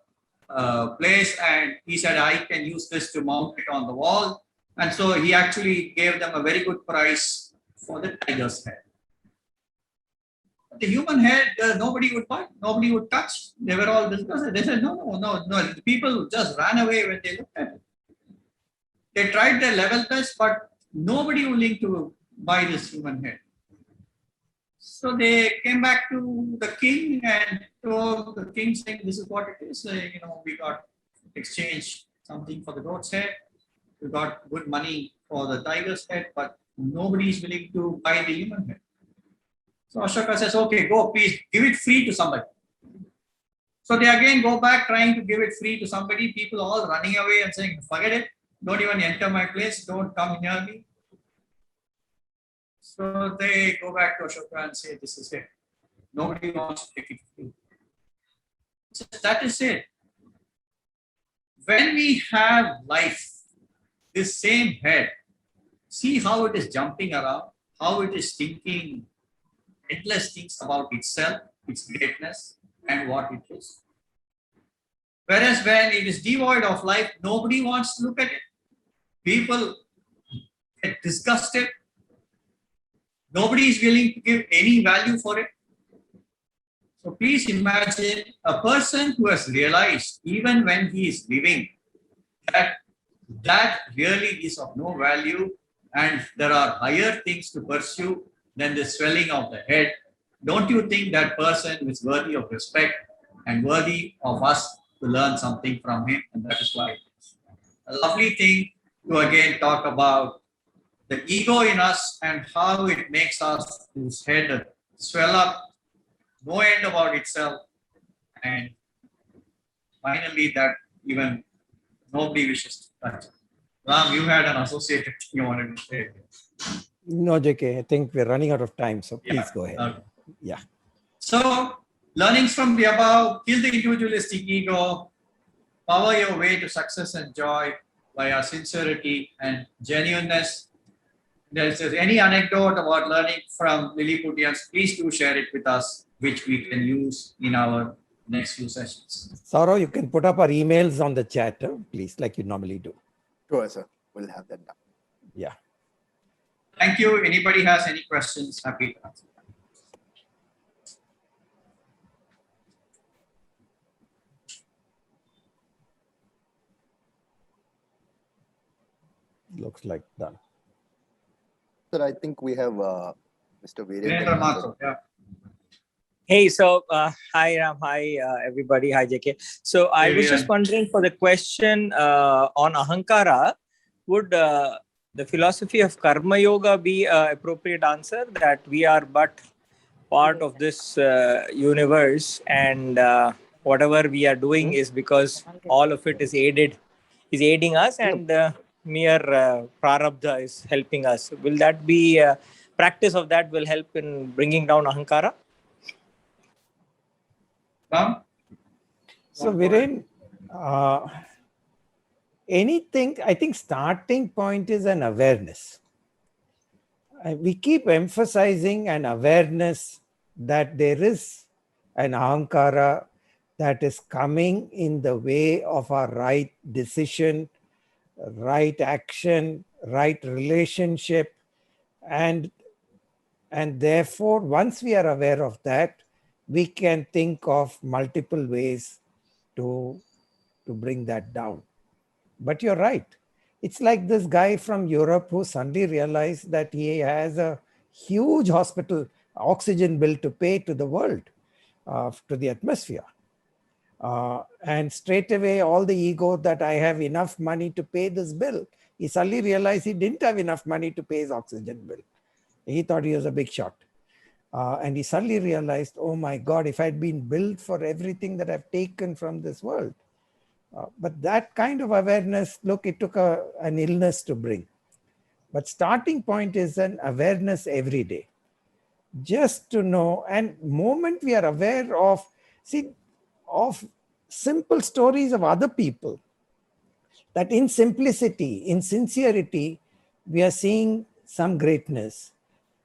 A: a place, and he said, I can use this to mount it on the wall. And so he actually gave them a very good price for the tiger's head. The human head, nobody would buy, nobody would touch. They were all discussing. They said, no. The people just ran away when they looked at it. They tried their level best, but nobody willing to buy this human head. So they came back to the king and told the king, saying, this is what it is. We got exchange something for the goat's head. We got good money for the tiger's head, but nobody is willing to buy the human head. So Ashoka says, okay, go, please give it free to somebody. So they again go back trying to give it free to somebody, people all running away and saying, forget it, don't even enter my place, don't come near me. So they go back to Ashoka and say, this is it. Nobody wants to take it free. So that is it. When we have life, this same head, see how it is jumping around, how it is thinking endless things about itself, its greatness, and what it is. Whereas when it is devoid of life, nobody wants to look at it. People get disgusted. Nobody is willing to give any value for it. So please imagine a person who has realized, even when he is living, that really is of no value and there are higher things to pursue than the swelling of the head. Don't you think that person is worthy of respect and worthy of us to learn something from him? And that is why it's a lovely thing to again talk about the ego in us and how it makes us whose head swell up, no end about itself, and finally that even nobody wishes to touch it. Ram, you had an associated thing you wanted to say.
B: No, JK, I think we're running out of time, so please
A: Yeah.
B: go ahead.
A: Okay.
B: Yeah.
A: So, learnings from the above, kill the individualistic ego, power your way to success and joy by our sincerity and genuineness. If there's any anecdote about learning from Lilliputians, please do share it with us, which we can use in our next few sessions.
B: Saurav, you can put up our emails on the chat, please, like you normally do.
C: Sure, sir. We'll have that done.
B: Yeah.
A: Thank you. Anybody has any questions, happy to answer.
B: Looks like done.
C: Sir, I think we have Mr.
A: Virendra
C: Virendra
A: Mathur, yeah.
K: Hey, so hi Ram, hi everybody, hi JK. So I was just wondering for the question on Ahankara, would the philosophy of Karma Yoga be an appropriate answer, that we are but part of this universe and whatever we are doing is because all of it is aiding us and mere prarabdha is helping us. Will that be practice of that will help in bringing down Ahankara?
B: So Viren, anything, I think starting point is an awareness. We keep emphasizing an awareness that there is an Ahankara that is coming in the way of our right decision, right action, right relationship. And therefore, once we are aware of that, we can think of multiple ways to bring that down. But you're right. It's like this guy from Europe who suddenly realized that he has a huge hospital oxygen bill to pay to the world, to the atmosphere. And straight away, all the ego that I have enough money to pay this bill, he suddenly realized he didn't have enough money to pay his oxygen bill. He thought he was a big shot. And he suddenly realized, oh my God, if I'd been billed for everything that I've taken from this world. But that kind of awareness, look, it took an illness to bring. But starting point is an awareness every day. Just to know, and moment we are aware of, of simple stories of other people, that in simplicity, in sincerity, we are seeing some greatness.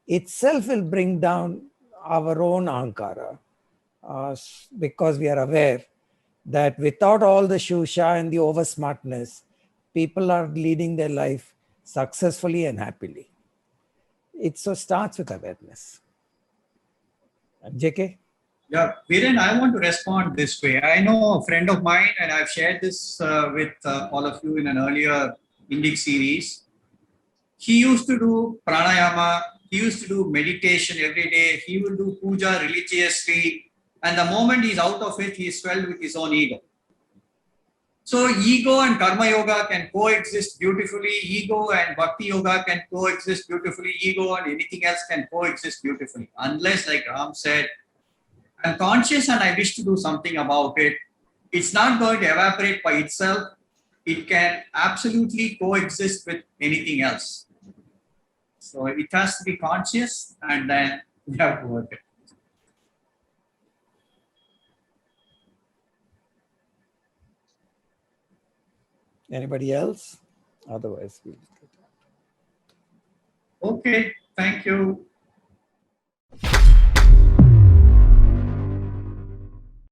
B: Itself will bring down our own Ahankara because we are aware that without all the shusha and the over smartness, people are leading their life successfully and happily. It so starts with awareness. JK?
A: Yeah, Viren, I want to respond this way. I know a friend of mine, and I've shared this with all of you in an earlier Indic series. He used to do pranayama, he used to do meditation every day, he will do puja religiously, and the moment he's out of it, he is swelled with his own ego. So ego and karma yoga can coexist beautifully. Ego and bhakti yoga can coexist beautifully. Ego and anything else can coexist beautifully. Unless, like Ram said, I'm conscious and I wish to do something about it. It's not going to evaporate by itself. It can absolutely coexist with anything else. So it has to be conscious, and then we have to work it.
B: Anybody else? Otherwise, we'll.
A: Okay, thank you.